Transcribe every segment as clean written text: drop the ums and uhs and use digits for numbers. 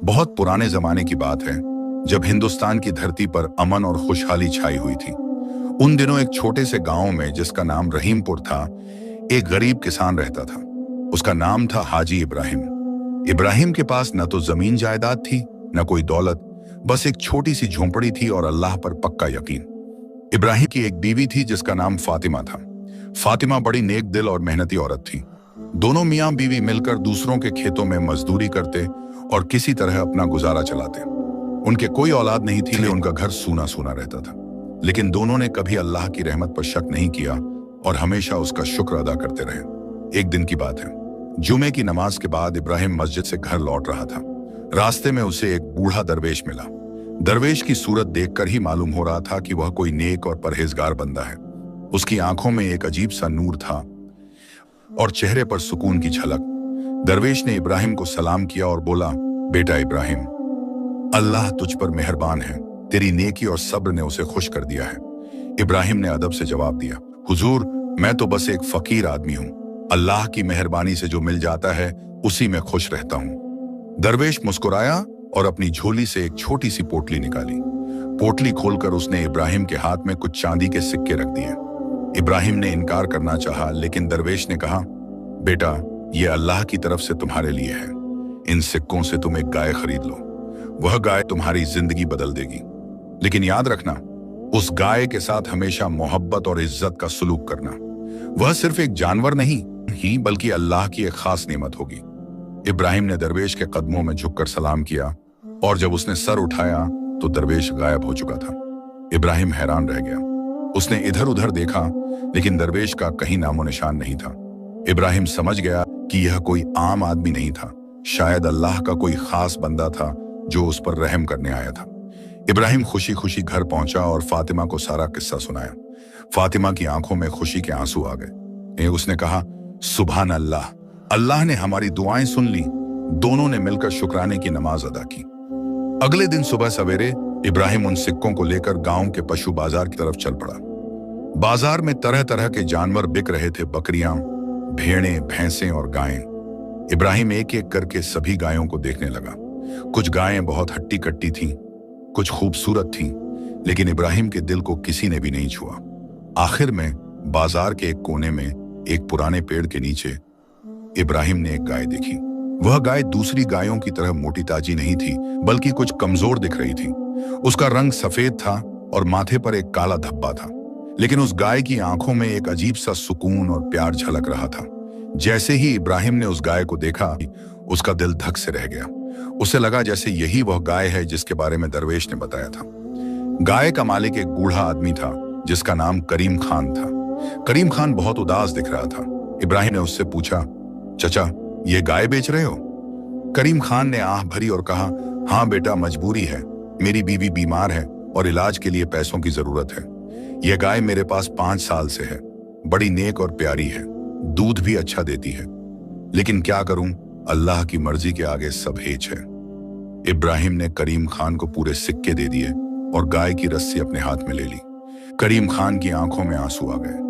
बहुत पुराने जमाने की बात है, जब हिंदुस्तान की धरती पर अमन और खुशहाली छाई हुई थी। उन दिनों एक छोटे से गांव में, जिसका नाम रहीमपुर था, एक गरीब किसान रहता था। उसका नाम था हाजी इब्राहिम। इब्राहिम के पास न तो जमीन जायदाद थी, न कोई दौलत, बस एक छोटी सी झोंपड़ी थी और अल्लाह पर पक्का यकीन। इब्राहिम की एक बीवी थी जिसका नाम फातिमा था। फातिमा बड़ी नेक दिल और मेहनती औरत थी। दोनों मियाँ बीवी मिलकर दूसरों के खेतों में मजदूरी करते और किसी तरह अपना गुजारा चलाते। उनके कोई औलाद नहीं थी, इसलिए उनका घर सूना सूना रहता था। लेकिन दोनों ने कभी अल्लाह की रहमत पर शक नहीं किया और हमेशा उसका शुक्र अदा करते रहे। एक दिन की बात है, जुमे की नमाज के बाद इब्राहिम मस्जिद से घर लौट रहा था। रास्ते में उसे एक बूढ़ा दरवेश मिला। दरवेश की सूरत देखकर ही मालूम हो रहा था कि वह कोई नेक और परहेजगार बंदा है। उसकी आंखों में एक अजीब सा नूर था और चेहरे पर सुकून की झलक। दरवेश ने इब्राहिम को सलाम किया और बोला, बेटा इब्राहिम, अल्लाह तुझ पर मेहरबान है। तेरी नेकी और सब्र ने उसे खुश कर दिया है। इब्राहिम ने अदब से जवाब दिया, हुजूर, मैं तो बस एक फकीर आदमी हूँ। अल्लाह की मेहरबानी से जो मिल जाता है उसी में खुश रहता हूँ। दरवेश मुस्कुराया और अपनी झोली से एक छोटी सी पोटली निकाली। पोटली खोलकर उसने इब्राहिम के हाथ में कुछ चांदी के सिक्के रख दिए। इब्राहिम ने इनकार करना चाहा, लेकिन दरवेश ने कहा, बेटा, ये अल्लाह की तरफ से तुम्हारे लिए है। इन सिक्कों से तुम एक गाय खरीद लो। वह गाय तुम्हारी जिंदगी बदल देगी। लेकिन याद रखना, उस गाय के साथ हमेशा मोहब्बत और इज्जत का सलूक करना। वह सिर्फ एक जानवर नहीं ही, बल्कि अल्लाह की एक खास नेमत होगी। इब्राहिम ने दरवेश के कदमों में झुककर सलाम किया और जब उसने सर उठाया तो दरवेश गायब हो चुका था। इब्राहिम हैरान रह गया। उसने इधर उधर देखा, लेकिन दरवेश का कहीं नामो निशान नहीं था। इब्राहिम समझ गया कि यह कोई आम आदमी नहीं था, शायद अल्लाह का कोई खास बंदा था जो उस पर रहम करने आया था। इब्राहिम खुशी खुशी घर पहुंचा और फातिमा को सारा किस्सा सुनाया। फातिमा की आंखों में खुशी के आंसू आ गए। उसने कहा, सुभान अल्लाह, अल्लाह ने हमारी दुआएं सुन ली। दोनों ने मिलकर शुक्राने की नमाज अदा की। अगले दिन सुबह सवेरे इब्राहिम उन सिक्कों को लेकर गांव के पशु बाजार की तरफ चल पड़ा। बाजार में तरह तरह के जानवर बिक रहे थे, बकरियां, भेड़ें, भैंसें और गायें। इब्राहिम एक एक करके सभी गायों को देखने लगा। कुछ गायें बहुत हट्टी कट्टी थीं, कुछ खूबसूरत थीं, लेकिन इब्राहिम के दिल को किसी ने भी नहीं छुआ। आखिर में बाजार के एक कोने में एक पुराने पेड़ के नीचे इब्राहिम ने एक गाय देखी। वह गाय दूसरी गायों की तरह मोटी ताजी नहीं थी, बल्कि कुछ कमजोर दिख रही थी। उसका रंग सफेद था और माथे पर एक काला धब्बा था। लेकिन उस गाय की आंखों में एक अजीब सा सुकून और प्यार झलक रहा था। जैसे ही इब्राहिम ने उस गाय को देखा, उसका दिल धक से रह गया। उसे लगा जैसे यही वह गाय है जिसके बारे में दरवेश ने बताया था। गाय का मालिक एक बूढ़ा आदमी था जिसका नाम करीम खान था। करीम खान बहुत उदास दिख रहा था। इब्राहिम ने उससे पूछा, चचा, ये गाय बेच रहे हो? करीम खान ने आह भरी और कहा, हाँ बेटा, मजबूरी है। मेरी बीवी बीमार है और इलाज के लिए पैसों की जरूरत है। यह गाय मेरे पास 5 साल से है। बड़ी नेक और प्यारी है, दूध भी अच्छा देती है। लेकिन क्या करूं, अल्लाह की मर्जी के आगे सब हेच है। इब्राहिम ने करीम खान को पूरे सिक्के दे दिए और गाय की रस्सी अपने हाथ में ले ली। करीम खान की आंखों में आंसू आ गए।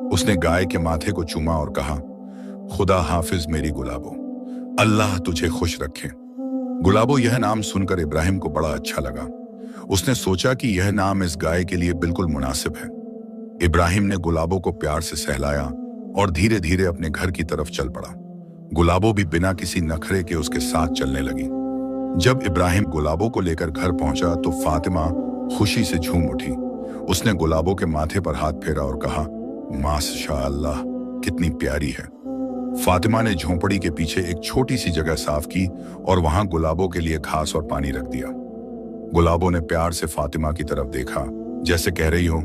उसने गाय के माथे को चूमा और कहा, खुदा हाफिज मेरी गुलाबो, अल्लाह तुझे खुश रखे। गुलाबो यह नाम सुनकर इब्राहिम को बड़ा अच्छा लगा। उसने सोचा कि यह नाम इस गाय के लिए बिल्कुल मुनासिब है। इब्राहिम ने गुलाबो को प्यार से सहलाया और धीरे धीरे अपने घर की तरफ चल पड़ा। गुलाबो भी बिना किसी नखरे के उसके साथ चलने लगी। जब इब्राहिम गुलाबो को लेकर घर पहुंचा तो फातिमा खुशी से झूम उठी। उसने गुलाबो के माथे पर हाथ फेरा और कहा, माशाअल्लाह, कितनी प्यारी है। फातिमा ने झोंपड़ी के पीछे एक छोटी सी जगह साफ की और वहां गुलाबो के लिए घास और पानी रख दिया। गुलाबो ने प्यार से फातिमा की तरफ देखा, जैसे कह रही हो,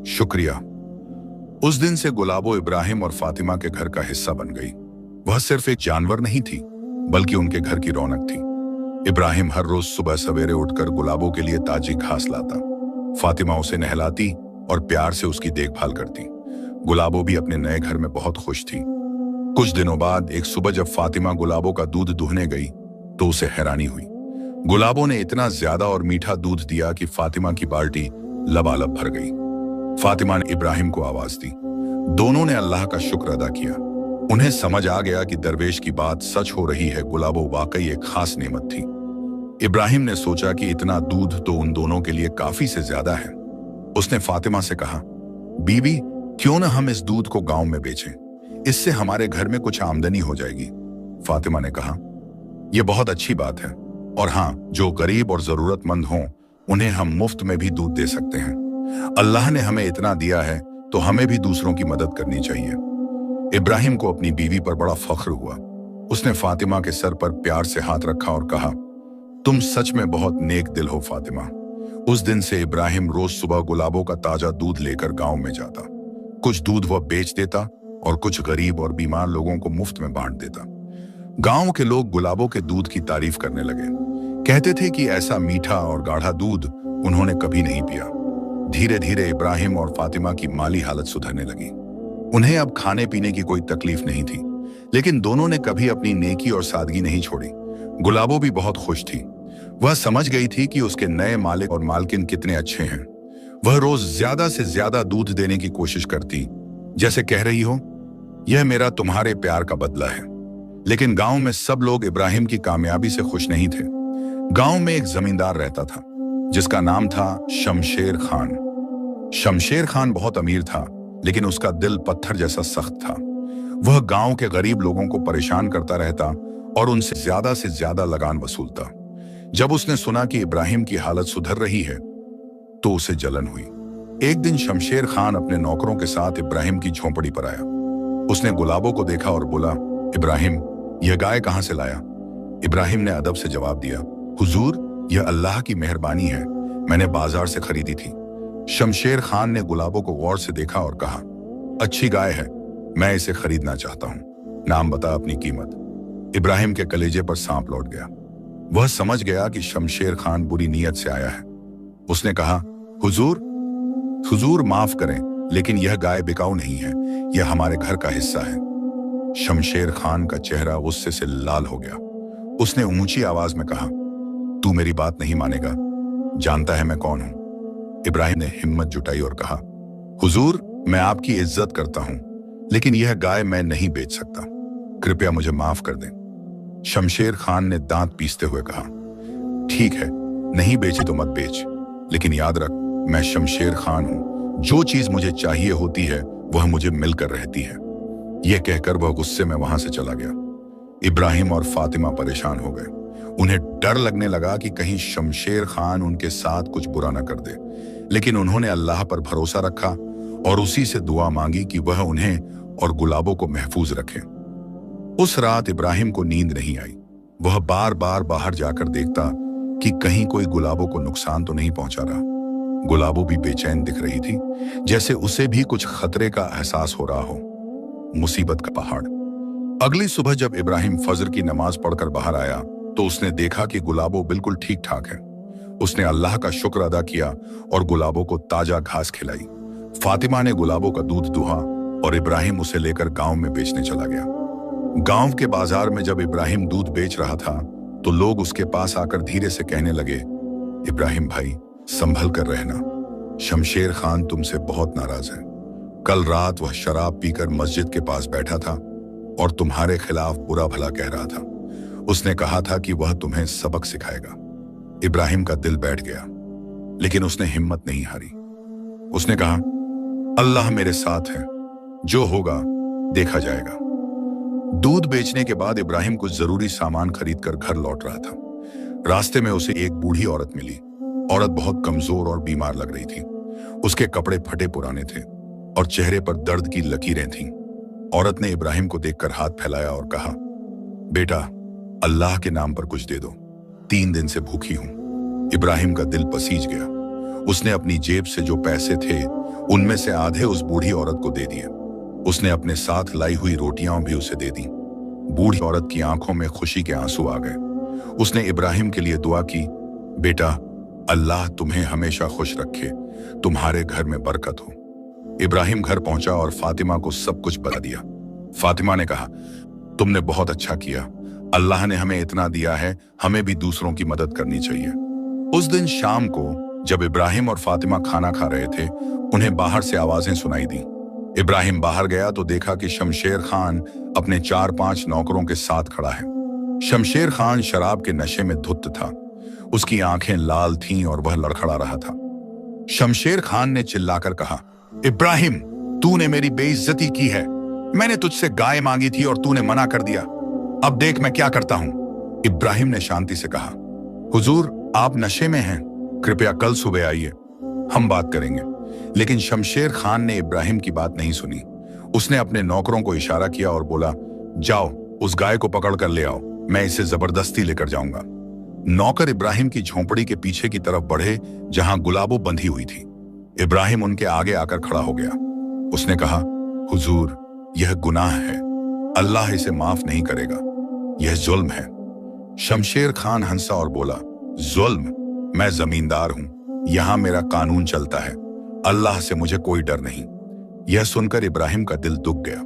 शुक्रिया। उस दिन से गुलाबो इब्राहिम और फातिमा के घर का हिस्सा बन गई। वह सिर्फ एक जानवर नहीं थी, बल्कि उनके घर की रौनक थी। इब्राहिम हर रोज सुबह सवेरे उठकर गुलाबो के लिए ताजी घास लाता। फातिमा उसे नहलाती और प्यार से उसकी देखभाल करती। गुलाबो भी अपने नए घर में बहुत खुश थी। कुछ दिनों बाद एक सुबह जब फातिमा गुलाबो का दूध दूहने गई तो उसे हैरानी हुई। गुलाबो ने इतना ज्यादा और मीठा दूध दिया कि फातिमा की बाल्टी लबालब भर गई। फातिमा ने इब्राहिम को आवाज दी। दोनों ने अल्लाह का शुक्र अदा किया। उन्हें समझ आ गया कि दरवेश की बात सच हो रही है। गुलाबो वाकई एक खास नेमत थी। इब्राहिम ने सोचा कि इतना दूध तो उन दोनों के लिए काफी से ज्यादा है। उसने फातिमा से कहा, बीबी, क्यों ना हम इस दूध को गांव में बेचें, इससे हमारे घर में कुछ आमदनी हो जाएगी। फातिमा ने कहा, यह बहुत अच्छी बात है, और हाँ, जो गरीब और जरूरतमंद हों उन्हें हम मुफ्त में भी दूध दे सकते हैं। अल्लाह ने हमें इतना दिया है तो हमें भी दूसरों की मदद करनी चाहिए। इब्राहिम को अपनी बीवी पर बड़ा फख्र हुआ। उसने फातिमा के सर पर प्यार से हाथ रखा और कहा, तुम सच में बहुत नेक दिल हो फातिमा। उस दिन से इब्राहिम रोज सुबह गुलाबों का ताजा दूध लेकर गांव में जाता। कुछ दूध वह बेच देता और कुछ गरीब और बीमार लोगों को मुफ्त में बांट देता। गांव के लोग गुलाबों के दूध की तारीफ करने लगे। कहते थे कि ऐसा मीठा और गाढ़ा दूध उन्होंने कभी नहीं पिया। धीरे धीरे इब्राहिम और फातिमा की माली हालत सुधरने लगी। उन्हें अब खाने पीने की कोई तकलीफ नहीं थी, लेकिन दोनों ने कभी अपनी नेकी और सादगी नहीं छोड़ी। गुलाबों भी बहुत खुश थी। वह समझ गई थी कि उसके नए मालिक और मालकिन कितने अच्छे हैं। वह रोज ज्यादा से ज्यादा दूध देने की कोशिश करती, जैसे कह रही हो, यह मेरा तुम्हारे प्यार का बदला है। लेकिन गांव में सब लोग इब्राहिम की कामयाबी से खुश नहीं थे। गांव में एक जमींदार रहता था जिसका नाम था शमशेर खान। शमशेर खान बहुत अमीर था, लेकिन उसका दिल पत्थर जैसा सख्त था। वह गांव के गरीब लोगों को परेशान करता रहता और उनसे ज्यादा लगान वसूलता। जब उसने सुना कि इब्राहिम की हालत सुधर रही है तो उसे जलन हुई। एक दिन शमशेर खान अपने नौकरों के साथ इब्राहिम की झोंपड़ी पर आया। उसने गुलाबों को देखा और बोला, इब्राहिम, यह गाय कहां से लाया? इब्राहिम ने अदब से जवाब दिया, हुजूर, यह अल्लाह की मेहरबानी है, मैंने बाजार से खरीदी थी। शमशेर खान ने गुलाबों को गौर से देखा और कहा, अच्छी गाय है, मैं इसे खरीदना चाहता हूं, नाम बता अपनी कीमत। इब्राहिम के कलेजे पर सांप लौट गया। वह समझ गया कि शमशेर खान बुरी नीयत से आया है। उसने कहा, हुजूर माफ करें, लेकिन यह गाय बिकाऊ नहीं है, यह हमारे घर का हिस्सा है। शमशेर खान का चेहरा गुस्से से लाल हो गया। उसने ऊंची आवाज में कहा, तू मेरी बात नहीं मानेगा, जानता है मैं कौन हूं? इब्राहिम ने हिम्मत जुटाई और कहा, हुजूर, मैं आपकी इज्जत करता हूं, लेकिन यह गाय मैं नहीं बेच सकता, कृपया मुझे माफ कर दें। शमशेर खान ने दांत पीसते हुए कहा, ठीक है, नहीं बेची तो मत बेच, लेकिन याद रख, मैं शमशेर खान हूं, जो चीज मुझे चाहिए होती है वह मुझे मिलकर रहती है। यह कहकर वह गुस्से में वहां से चला गया। इब्राहिम और फातिमा परेशान हो गए। उन्हें डर लगने लगा कि कहीं शमशेर खान उनके साथ कुछ बुरा न कर दे, लेकिन उन्होंने अल्लाह पर भरोसा रखा और उसी से दुआ मांगी कि वह उन्हें और गुलाबों को महफूज रखे। उस रात इब्राहिम को नींद नहीं आई। वह बार बार बाहर जाकर देखता कि कहीं कोई गुलाबों को नुकसान तो नहीं पहुंचा रहा। गुलाबों भी बेचैन दिख रही थी, जैसे उसे भी कुछ खतरे का एहसास हो रहा हो। मुसीबत का पहाड़। अगली सुबह जब इब्राहिम फजर की नमाज पढ़कर बाहर आया तो उसने देखा कि गुलाबों बिल्कुल ठीक ठाक है। उसने अल्लाह का शुक्र अदा किया और गुलाबों को ताजा घास खिलाई। फातिमा ने गुलाबों का दूध दुहा और इब्राहिम उसे लेकर गांव में बेचने चला गया। गांव के बाजार में जब इब्राहिम दूध बेच रहा था तो लोग उसके पास आकर धीरे से कहने लगे, इब्राहिम भाई, संभल कर रहना, शमशेर खान तुमसे बहुत नाराज है। कल रात वह शराब पीकर मस्जिद के पास बैठा था और तुम्हारे खिलाफ बुरा भला कह रहा था। उसने कहा था कि वह तुम्हें सबक सिखाएगा। इब्राहिम का दिल बैठ गया, लेकिन उसने हिम्मत नहीं हारी। उसने कहा, अल्लाह मेरे साथ है, जो होगा देखा जाएगा। दूध बेचने के बाद इब्राहिम कुछ जरूरी सामान खरीदकर घर लौट रहा था। रास्ते में उसे एक बूढ़ी औरत मिली। औरत बहुत कमजोर और बीमार लग रही थी। उसके कपड़े फटे पुराने थे और चेहरे पर दर्द की लकीरें थीं। औरत ने इब्राहिम को देखकर हाथ फैलाया और कहा, बेटा, अल्लाह के नाम पर कुछ दे दो, 3 दिन से भूखी हूं। इब्राहिम का दिल पसीज गया। उसने अपनी जेब से जो पैसे थे उनमें से आधे उस बूढ़ी औरत को दे दिए। उसने अपने साथ लाई हुई रोटियां भी उसे दे दी। बूढ़ी औरत की आंखों में खुशी के आंसू आ गए। उसने इब्राहिम के लिए दुआ की, बेटा, अल्लाह तुम्हें हमेशा खुश रखे, तुम्हारे घर में बरकत हो। इब्राहिम घर पहुंचा और फातिमा को सब कुछ बता दिया। फातिमा ने कहा, तुमने बहुत अच्छा किया, अल्लाह ने हमें इतना दिया है, हमें भी दूसरों की मदद करनी चाहिए। उस दिन शाम को जब इब्राहिम और फातिमा खाना खा रहे थे, उन्हें बाहर से आवाजें सुनाई दी। इब्राहिम बाहर गया तो देखा कि शमशेर खान अपने 4-5 नौकरों के साथ खड़ा है। शमशेर खान शराब के नशे में धुत था। उसकी आंखें लाल थीं और वह लड़खड़ा रहा था। शमशेर खान ने चिल्लाकर कहा, इब्राहिम, तूने मेरी बेइज्जती की है। मैंने तुझसे गाय मांगी थी और तूने मना कर दिया। अब देख मैं क्या करता हूं। इब्राहिम ने शांति से कहा, हुजूर, आप नशे में हैं, कृपया कल सुबह आइए, हम बात करेंगे। लेकिन शमशेर खान ने इब्राहिम की बात नहीं सुनी। उसने अपने नौकरों को इशारा किया और बोला, जाओ उस गाय को पकड़ कर ले आओ, मैं इसे जबरदस्ती लेकर जाऊंगा। नौकर इब्राहिम की झोंपड़ी के पीछे की तरफ बढ़े जहां गुलाबो बंधी हुई थी। इब्राहिम उनके आगे आकर खड़ा हो गया। उसने कहा, हुजूर, यह गुनाह है, अल्लाह इसे माफ नहीं करेगा, यह जुल्म है। शमशेर खान हंसा और बोला, जुल्म? मैं जमींदार हूं, यहां मेरा कानून चलता है, अल्लाह से मुझे कोई डर नहीं। यह सुनकर इब्राहिम का दिल दुख गया।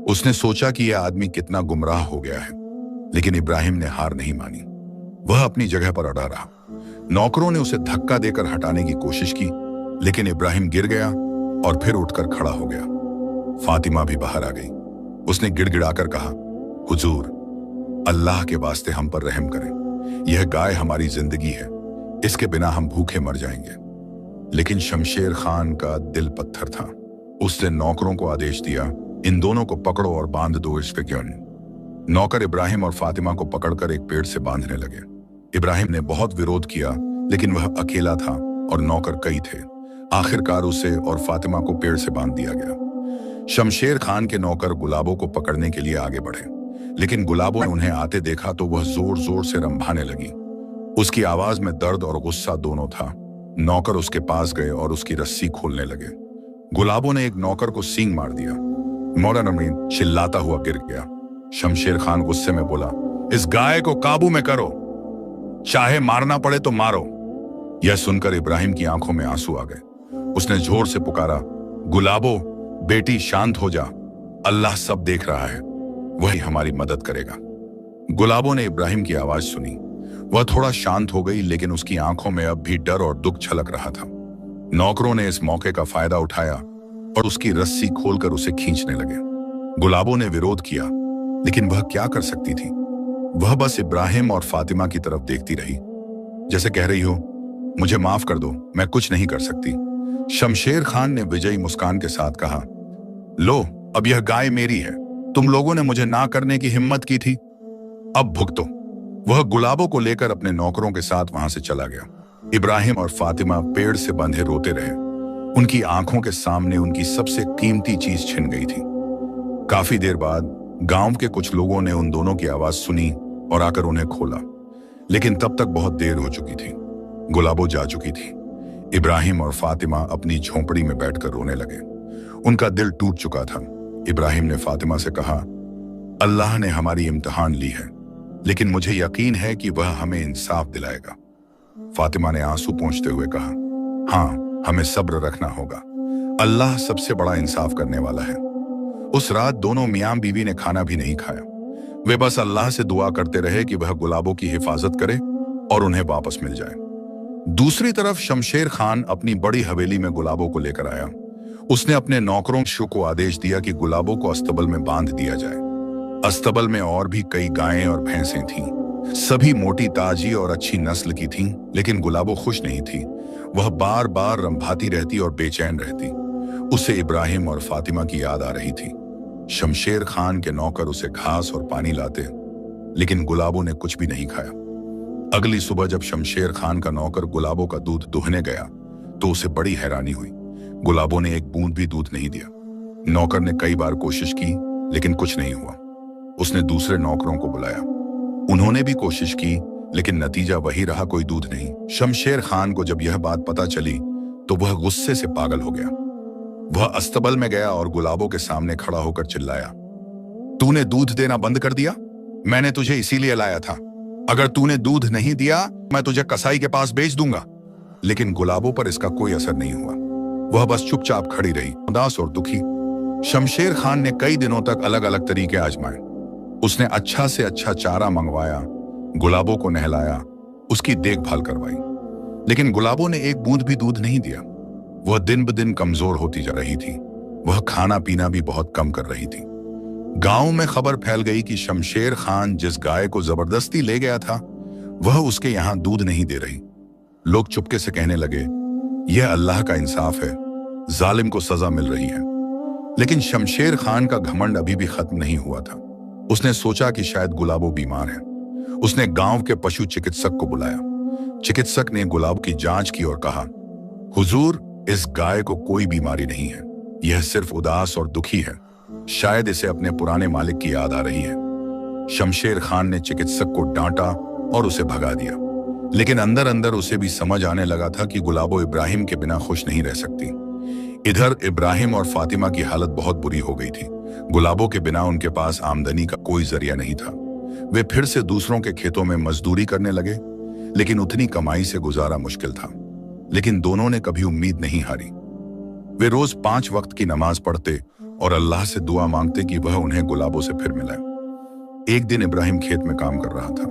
उसने सोचा कि यह आदमी कितना गुमराह हो गया है, लेकिन इब्राहिम ने हार नहीं मानी। वह अपनी जगह पर अड़ा रहा। नौकरों ने उसे धक्का देकर हटाने की कोशिश की, लेकिन इब्राहिम गिर गया और फिर उठकर खड़ा हो गया। फातिमा भी बाहर आ गई। उसने गिड़गिड़ाकर कहा, हुजूर, अल्लाह के वास्ते हम पर रहम करें, यह गाय हमारी जिंदगी है, इसके बिना हम भूखे मर जाएंगे। लेकिन शमशेर खान का दिल पत्थर था। उसने नौकरों को आदेश दिया, इन दोनों को पकड़ो और बांध दो इस पे क्यों। नौकर इब्राहिम और फातिमा को पकड़कर एक पेड़ से बांधने लगे। इब्राहिम ने बहुत विरोध किया, लेकिन वह अकेला था और नौकर कई थे। आखिरकार उसे और फातिमा को पेड़ से बांध दिया गया। शमशेर खान के नौकर गुलाबों को पकड़ने के लिए आगे बढ़े, लेकिन गुलाबों ने उन्हें आते देखा तो वह जोर जोर से रंभाने लगी। उसकी आवाज में दर्द और गुस्सा दोनों था। नौकर उसके पास गए और उसकी रस्सी खोलने लगे। गुलाबों ने एक नौकर को सींग मार दिया। मौलाना अमीन चिल्लाता हुआ गिर गया। शमशेर खान गुस्से में बोला, इस गाय को काबू में करो, चाहे मारना पड़े तो मारो। यह सुनकर इब्राहिम की आंखों में आंसू आ गए। उसने जोर से पुकारा, गुलाबो, बेटी शांत हो जा, अल्लाह सब देख रहा है, वही हमारी मदद करेगा। गुलाबो ने इब्राहिम की आवाज सुनी। वह थोड़ा शांत हो गई, लेकिन उसकी आंखों में अब भी डर और दुख छलक रहा था। नौकरों ने इस मौके का फायदा उठाया और उसकी रस्सी खोलकर उसे खींचने लगे। गुलाबो ने विरोध किया, लेकिन वह क्या कर सकती थी। वह बस इब्राहिम और फातिमा की तरफ देखती रही, जैसे कह रही हो, मुझे माफ कर दो, मैं कुछ नहीं कर सकती। शमशेर खान ने विजयी मुस्कान के साथ कहा, लो, अब यह गाय मेरी है, तुम लोगों ने मुझे ना करने की हिम्मत की थी, अब भुगतो। वह गुलाबों को लेकर अपने नौकरों के साथ वहां से चला गया। इब्राहिम और फातिमा पेड़ से बंधे रोते रहे। उनकी आंखों के सामने उनकी सबसे कीमती चीज छिन गई थी। काफी देर बाद गांव के कुछ लोगों ने उन दोनों की आवाज सुनी और आकर उन्हें खोला, लेकिन तब तक बहुत देर हो चुकी थी। गुलाबो जा चुकी थी। इब्राहिम और फातिमा अपनी झोंपड़ी में बैठकर रोने लगे। उनका दिल टूट चुका था। इब्राहिम ने फातिमा से कहा, अल्लाह ने हमारी इम्तिहान ली है, लेकिन मुझे यकीन है कि वह हमें इंसाफ दिलाएगा। फातिमा ने आंसू पोंछते हुए कहा, हाँ, हमें सब्र रखना होगा, अल्लाह सबसे बड़ा इंसाफ करने वाला है। उस रात दोनों मियां बीवी ने खाना भी नहीं खाया। वे बस अल्लाह से दुआ करते रहे कि वह गुलाबों की हिफाजत करे और उन्हें वापस मिल जाए। दूसरी तरफ शमशेर खान अपनी बड़ी हवेली में गुलाबों को लेकर आया। उसने अपने नौकरों को आदेश दिया कि गुलाबों को अस्तबल में बांध दिया जाए। अस्तबल में और भी कई गायें और भैंसें थीं। सभी मोटी ताजी और अच्छी नस्ल की थीं, लेकिन गुलाबो खुश नहीं थी। वह बार बार रंभाती रहती और बेचैन रहती। उसे इब्राहिम और फातिमा की याद आ रही थी। शमशेर खान के नौकर उसे घास और पानी लाते, लेकिन गुलाबो ने कुछ भी नहीं खाया। अगली सुबह जब शमशेर खान का नौकर गुलाबो का दूध दुहने गया तो उसे बड़ी हैरानी हुई। गुलाबो ने एक बूंद भी दूध नहीं दिया। नौकर ने कई बार कोशिश की, लेकिन कुछ नहीं हुआ। उसने दूसरे नौकरों को बुलाया। उन्होंने भी कोशिश की, लेकिन नतीजा वही रहा, कोई दूध नहीं। शमशेर खान को जब यह बात पता चली तो वह गुस्से से पागल हो गया। वह अस्तबल में गया और गुलाबों के सामने खड़ा होकर चिल्लाया, तूने दूध देना बंद कर दिया? मैंने तुझे इसीलिए लाया था। अगर तूने दूध नहीं दिया, मैं तुझे कसाई के पास बेच दूंगा। लेकिन गुलाबों पर इसका कोई असर नहीं हुआ। वह बस चुपचाप खड़ी रही, उदास और दुखी। शमशेर खान ने कई दिनों तक अलग अलग तरीके आजमाए। उसने अच्छा से अच्छा चारा मंगवाया, गुलाबों को नहलाया, उसकी देखभाल करवाई, लेकिन गुलाबों ने एक बूंद भी दूध नहीं दिया। वह दिन ब दिन कमजोर होती जा रही थी। वह खाना पीना भी बहुत कम कर रही थी। गांव में खबर फैल गई कि शमशेर खान जिस गाय को जबरदस्ती ले गया था, वह उसके यहाँ दूध नहीं दे रही। लोग चुपके से कहने लगे, यह अल्लाह का इंसाफ है, जालिम को सजा मिल रही है। लेकिन शमशेर खान का घमंड अभी भी खत्म नहीं हुआ था। उसने सोचा कि शायद गुलाबो बीमार है। उसने गांव के पशु चिकित्सक को बुलाया। चिकित्सक ने गुलाब की जांच की और कहा, हुजूर, इस गाय को कोई बीमारी नहीं है, यह सिर्फ उदास और दुखी है। शायद इसे अपने पुराने मालिक की याद आ रही है। शमशेर खान ने चिकित्सक को डांटा और उसे भगा दिया, लेकिन अंदर अंदर उसे भी समझ आने लगा था कि गुलाबो इब्राहिम के बिना खुश नहीं रह सकती। इधर इब्राहिम और फातिमा की हालत बहुत बुरी हो गई थी। गुलाबो के बिना उनके पास आमदनी का कोई जरिया नहीं था। वे फिर से दूसरों के खेतों में मजदूरी करने लगे, लेकिन उतनी कमाई से गुजारा मुश्किल था। लेकिन दोनों ने कभी उम्मीद नहीं हारी। वे रोज 5 वक्त की नमाज पढ़ते और अल्लाह से दुआ मांगते कि वह उन्हें गुलाबो से फिर मिलाए। एक दिन इब्राहिम खेत में काम कर रहा था,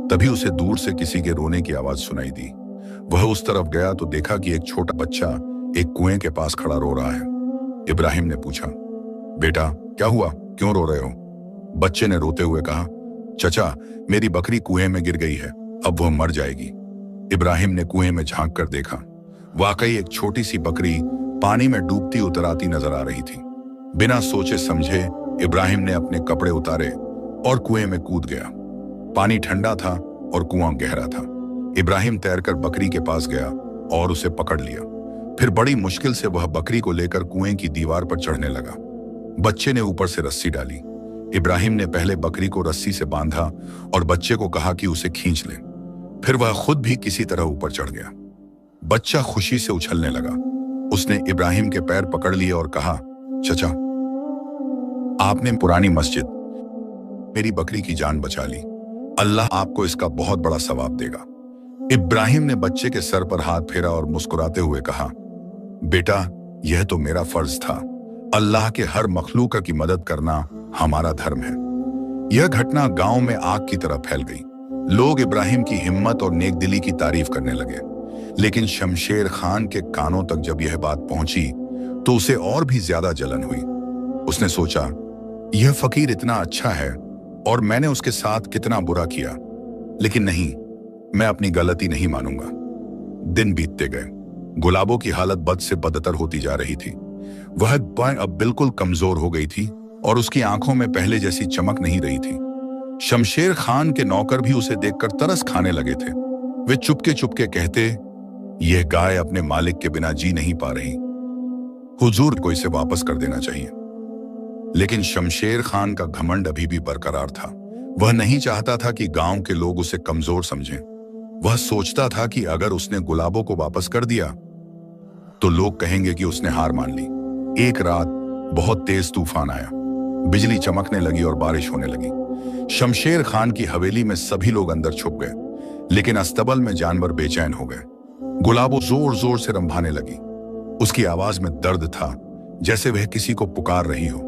तभी उसे दूर से किसी के रोने की आवाज सुनाई दी। वह उस तरफ गया तो देखा कि एक छोटा बच्चा एक कुएं के पास खड़ा रो रहा है। इब्राहिम ने पूछा, बेटा क्या हुआ, क्यों रो रहे हो? बच्चे ने रोते हुए कहा, चचा, मेरी बकरी कुएं में गिर गई है, अब वह मर जाएगी। इब्राहिम ने कुएं में झांक कर देखा। वाकई एक छोटी सी बकरी पानी में डूबती उतराती नजर आ रही थी। बिना सोचे समझे इब्राहिम ने अपने कपड़े उतारे और कुएं में कूद गया। पानी ठंडा था और कुआं गहरा था। इब्राहिम तैरकर बकरी के पास गया और उसे पकड़ लिया। फिर बड़ी मुश्किल से वह बकरी को लेकर कुएं की दीवार पर चढ़ने लगा। बच्चे ने ऊपर से रस्सी डाली। इब्राहिम ने पहले बकरी को रस्सी से बांधा और बच्चे को कहा कि उसे खींच ले। फिर वह खुद भी किसी तरह ऊपर चढ़ गया। बच्चा खुशी से उछलने लगा। उसने इब्राहिम के पैर पकड़ लिए और कहा, चचा, आपने पुरानी मस्जिद, मेरी बकरी की जान बचा ली। अल्लाह आपको इसका बहुत बड़ा सवाब देगा। इब्राहिम ने बच्चे के सर पर हाथ फेरा और मुस्कुराते हुए कहा, बेटा, यह तो मेरा फर्ज था। अल्लाह के हर मखलूक की मदद करना हमारा धर्म है। यह घटना गांव में आग की तरह फैल गई। लोग इब्राहिम की हिम्मत और नेकदिली की तारीफ करने लगे। लेकिन शमशेर खान के कानों तक जब यह बात पहुंची तो उसे और भी ज्यादा जलन हुई। उसने सोचा, यह फकीर इतना अच्छा है और मैंने उसके साथ कितना बुरा किया। लेकिन नहीं, मैं अपनी गलती नहीं मानूंगा। दिन बीतते गए। गुलाबो की हालत बद से बदतर होती जा रही थी। वह अब बिल्कुल कमजोर हो गई थी और उसकी आंखों में पहले जैसी चमक नहीं रही थी। शमशेर खान के नौकर भी उसे देखकर तरस खाने लगे थे। वे चुपके चुपके कहते, यह गाय अपने मालिक के बिना जी नहीं पा रही, हुजूर को इसे वापस कर देना चाहिए। लेकिन शमशेर खान का घमंड अभी भी बरकरार था। वह नहीं चाहता था कि गांव के लोग उसे कमजोर समझें। वह सोचता था कि अगर उसने गुलाबो को वापस कर दिया तो लोग कहेंगे कि उसने हार मान ली। एक रात बहुत तेज तूफान आया। बिजली चमकने लगी और बारिश होने लगी। शमशेर खान की हवेली में सभी लोग अंदर छुप गए, लेकिन अस्तबल में जानवर बेचैन हो गए। गुलाबो जोर जोर से रंभाने लगी। उसकी आवाज में दर्द था, जैसे वह किसी को पुकार रही हो।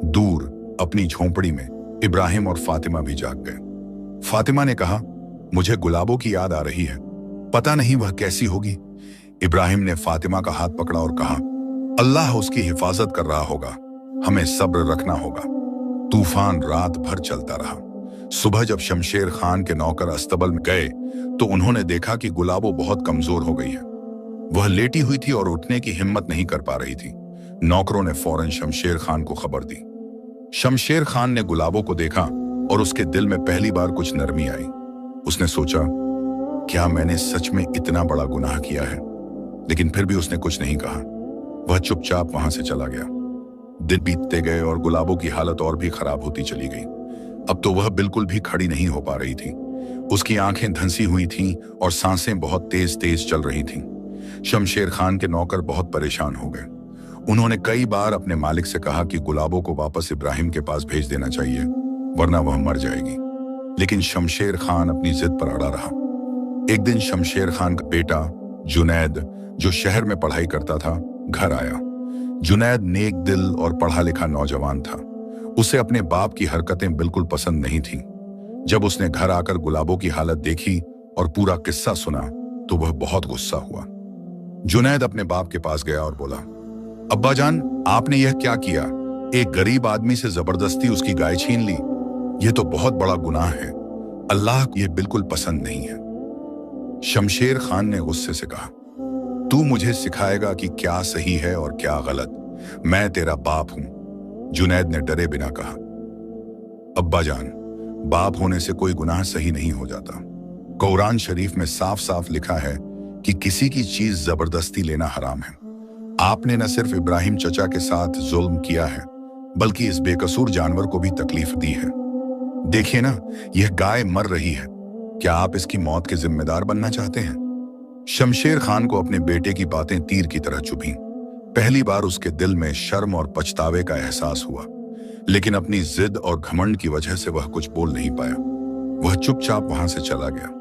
दूर अपनी झोंपड़ी में इब्राहिम और फातिमा भी जाग गए। फातिमा ने कहा, मुझे गुलाबो की याद आ रही है, पता नहीं वह कैसी होगी। इब्राहिम ने फातिमा का हाथ पकड़ा और कहा, अल्लाह उसकी हिफाजत कर रहा होगा, हमें सब्र रखना होगा। तूफान रात भर चलता रहा। सुबह जब शमशेर खान के नौकर अस्तबल में गए तो उन्होंने देखा कि गुलाबो बहुत कमजोर हो गई है। वह लेटी हुई थी और उठने की हिम्मत नहीं कर पा रही थी। नौकरों ने फौरन शमशेर खान को खबर दी। शमशेर खान ने गुलाबो को देखा और उसके दिल में पहली बार कुछ नरमी आई। उसने सोचा, क्या मैंने सच में इतना बड़ा गुनाह किया है? लेकिन फिर भी उसने कुछ नहीं कहा। वह चुपचाप वहां से चला गया। दिन बीतते गए और गुलाबो की हालत और भी खराब होती चली गई। अब तो वह बिल्कुल भी खड़ी नहीं हो पा रही थी। उसकी आंखें धंसी हुई थीं और सांसें बहुत तेज तेज चल रही थीं। शमशेर खान के नौकर बहुत परेशान हो गए। उन्होंने कई बार अपने मालिक से कहा कि गुलाबो को वापस इब्राहिम के पास भेज देना चाहिए, वरना वह मर जाएगी। लेकिन शमशेर खान अपनी जिद पर अड़ा रहा। एक दिन शमशेर खान का बेटा जुनैद, जो शहर में पढ़ाई करता था, घर आया। जुनैद नेक दिल और पढ़ा लिखा नौजवान था। उसे अपने बाप की हरकतें बिल्कुल पसंद नहीं थीं। जब उसने घर आकर गुलाबो की हालत देखी और पूरा किस्सा सुना तो वह बहुत गुस्सा हुआ। जुनैद अपने बाप के पास गया और बोला, अब्बा जान, आपने यह क्या किया? एक गरीब आदमी से जबरदस्ती उसकी गाय छीन ली। यह तो बहुत बड़ा गुनाह है। अल्लाह को यह बिल्कुल पसंद नहीं है। शमशेर खान ने गुस्से से कहा, तू मुझे सिखाएगा कि क्या सही है और क्या गलत? मैं तेरा बाप हूं। जुनैद ने डरे बिना कहा, अब्बा जान, बाप होने से कोई गुनाह सही नहीं हो जाता। कुरान शरीफ में साफ साफ लिखा है कि किसी की चीज जबरदस्ती लेना हराम है। आपने न सिर्फ इब्राहिम चचा के साथ जुल्म किया है, बल्कि इस बेकसूर जानवर को भी तकलीफ दी है। देखिए ना, यह गाय मर रही है। क्या आप इसकी मौत के जिम्मेदार बनना चाहते हैं? शमशेर खान को अपने बेटे की बातें तीर की तरह चुभीं। पहली बार उसके दिल में शर्म और पछतावे का एहसास हुआ, लेकिन अपनी जिद और घमंड की वजह से वह कुछ बोल नहीं पाया। वह चुपचाप वहां से चला गया।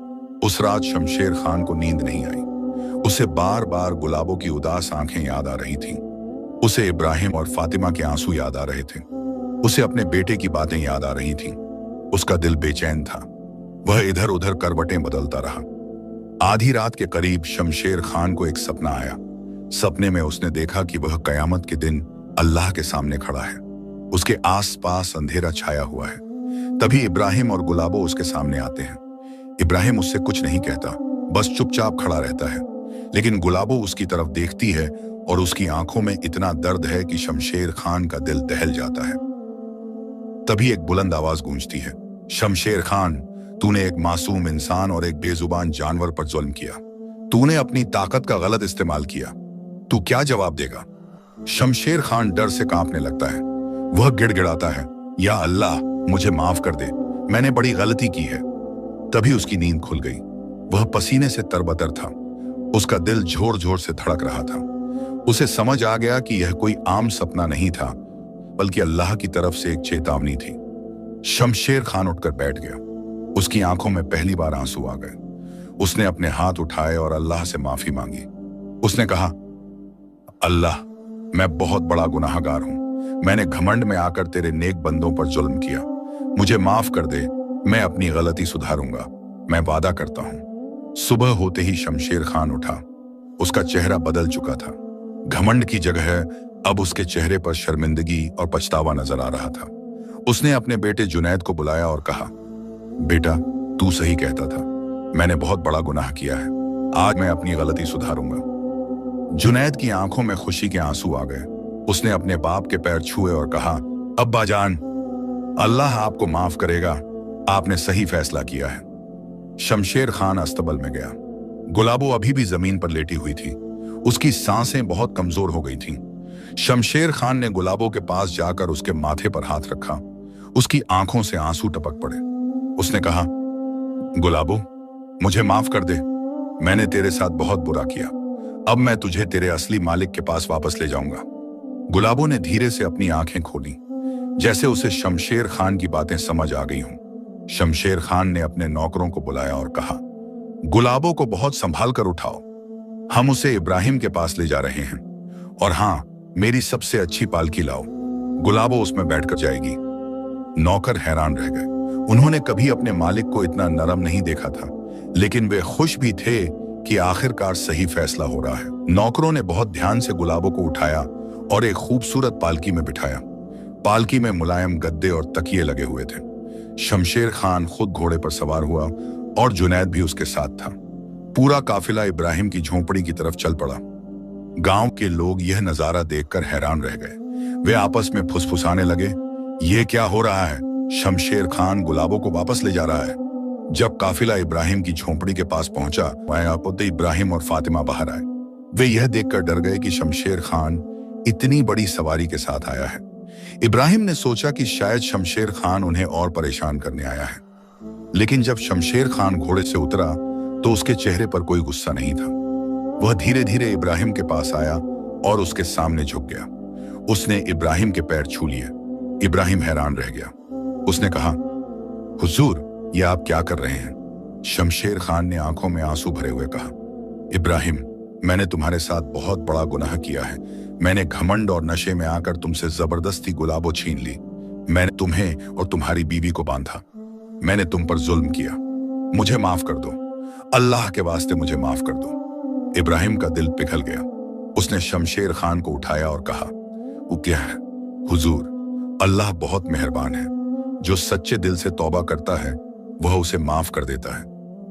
उस रात शमशेर खान को नींद नहीं आई। उसे बार बार गुलाबों की उदास आंखें याद आ रही थीं। उसे इब्राहिम और फातिमा के आंसू याद आ रहे थे। उसे अपने बेटे की बातें याद आ रही थीं। उसका दिल बेचैन था। वह इधर उधर करवटें बदलता रहा। आधी रात के करीब शमशेर खान को एक सपना आया। सपने में उसने देखा कि वह कयामत के दिन अल्लाह के सामने खड़ा है। उसके आसपास अंधेरा छाया हुआ है। तभी इब्राहिम और गुलाबो उसके सामने आते हैं। इब्राहिम उससे कुछ नहीं कहता, बस चुपचाप खड़ा रहता है। लेकिन गुलाबो उसकी तरफ देखती है और उसकी आंखों में इतना दर्द है कि शमशेर खान का दिल दहल जाता है। तभी एक बुलंद आवाज गूंजती है, शमशेर खान, तूने एक मासूम इंसान और एक बेजुबान जानवर पर जुल्म किया। तूने अपनी ताकत का गलत इस्तेमाल किया। तू क्या जवाब देगा? शमशेर खान डर से कांपने लगता है। वह गिड़गिड़ाता है, या अल्लाह, मुझे माफ कर दे, मैंने बड़ी गलती की है। तभी उसकी नींद खुल गई। वह पसीने से तरबतर था। उसका दिल जोर जोर से धड़क रहा था। उसे समझ आ गया कि यह कोई आम सपना नहीं था, बल्कि अल्लाह की तरफ से एक चेतावनी थी। शमशेर खान उठकर बैठ गया। उसकी आंखों में पहली बार आंसू आ गए। उसने अपने हाथ उठाए और अल्लाह से माफी मांगी। उसने कहा, अल्लाह, मैं बहुत बड़ा गुनाहगार हूं। मैंने घमंड में आकर तेरे नेक बंदों पर जुल्म किया। मुझे माफ कर दे। मैं अपनी गलती सुधारूंगा। मैं वादा करता हूं। सुबह होते ही शमशेर खान उठा। उसका चेहरा बदल चुका था। घमंड की जगह अब उसके चेहरे पर शर्मिंदगी और पछतावा नजर आ रहा था। उसने अपने बेटे जुनैद को बुलाया और कहा, बेटा, तू सही कहता था। मैंने बहुत बड़ा गुनाह किया है। आज मैं अपनी गलती सुधारूंगा। जुनैद की आंखों में खुशी के आंसू आ गए। उसने अपने बाप के पैर छुए और कहा, अब्बा जान, अल्लाह आपको माफ करेगा। आपने सही फैसला किया है। शमशेर खान अस्तबल में गया। गुलाबो अभी भी जमीन पर लेटी हुई थी। उसकी सांसें बहुत कमजोर हो गई थीं। शमशेर खान ने गुलाबो के पास जाकर उसके माथे पर हाथ रखा। उसकी आंखों से आंसू टपक पड़े। उसने कहा, गुलाबो, मुझे माफ कर दे। मैंने तेरे साथ बहुत बुरा किया। अब मैं तुझे तेरे असली मालिक के पास वापस ले जाऊंगा। गुलाबो ने धीरे से अपनी आंखें खोली, जैसे उसे शमशेर खान की बातें समझ आ गई हों। शमशेर खान ने अपने नौकरों को बुलाया और कहा, गुलाबो को बहुत संभाल कर उठाओ। हम उसे इब्राहिम के पास ले जा रहे हैं। और हाँ, मेरी सबसे अच्छी पालकी लाओ। गुलाबो उसमें बैठकर जाएगी। नौकर हैरान रह गए। उन्होंने कभी अपने मालिक को इतना नरम नहीं देखा था, लेकिन वे खुश भी थे कि आखिरकार सही फैसला हो रहा है। नौकरों ने बहुत ध्यान से गुलाबो को उठाया और एक खूबसूरत पालकी में बिठाया। पालकी में मुलायम गद्दे और तकिए लगे हुए थे। शमशेर खान खुद घोड़े पर सवार हुआ और जुनैद भी उसके साथ था। पूरा काफिला इब्राहिम की झोंपड़ी की तरफ चल पड़ा। गांव के लोग यह नजारा देखकर हैरान रह गए। वे आपस में फुसफुसाने लगे, ये क्या हो रहा है? शमशेर खान गुलाबो को वापस ले जा रहा है। जब काफिला इब्राहिम की झोंपड़ी के पास पहुंचा, वहां इब्राहिम और फातिमा बाहर आए। वे यह देखकर डर गए कि शमशेर खान इतनी बड़ी सवारी के साथ आया है। इब्राहिम ने सोचा कि शायद शमशेर खान उन्हें और परेशान करने आया है। लेकिन जब शमशेर खान घोड़े से उतरा तो उसके चेहरे पर कोई गुस्सा नहीं था। वह धीरे धीरे इब्राहिम के पास आया और उसके सामने झुक गया। उसने इब्राहिम के पैर छू लिए। इब्राहिम हैरान रह गया। उसने कहा, हुजूर, ये आप क्या कर रहे हैं? शमशेर खान ने आंखों में आंसू भरे हुए कहा, इब्राहिम, मैंने तुम्हारे साथ बहुत बड़ा गुनाह किया है। मैंने घमंड और नशे में आकर तुमसे जबरदस्ती गुलाबो छीन ली। मैंने तुम्हें और तुम्हारी बीवी को बांधा। मैंने तुम पर जुल्म किया। मुझे माफ कर दो। अल्लाह के वास्ते मुझे माफ कर दो। इब्राहिम का दिल पिघल गया। उसने शमशेर खान को उठाया और कहा, वो क्या है? हुजूर, अल्लाह बहुत मेहरबान है। जो सच्चे दिल से तौबा करता है वह उसे माफ कर देता है।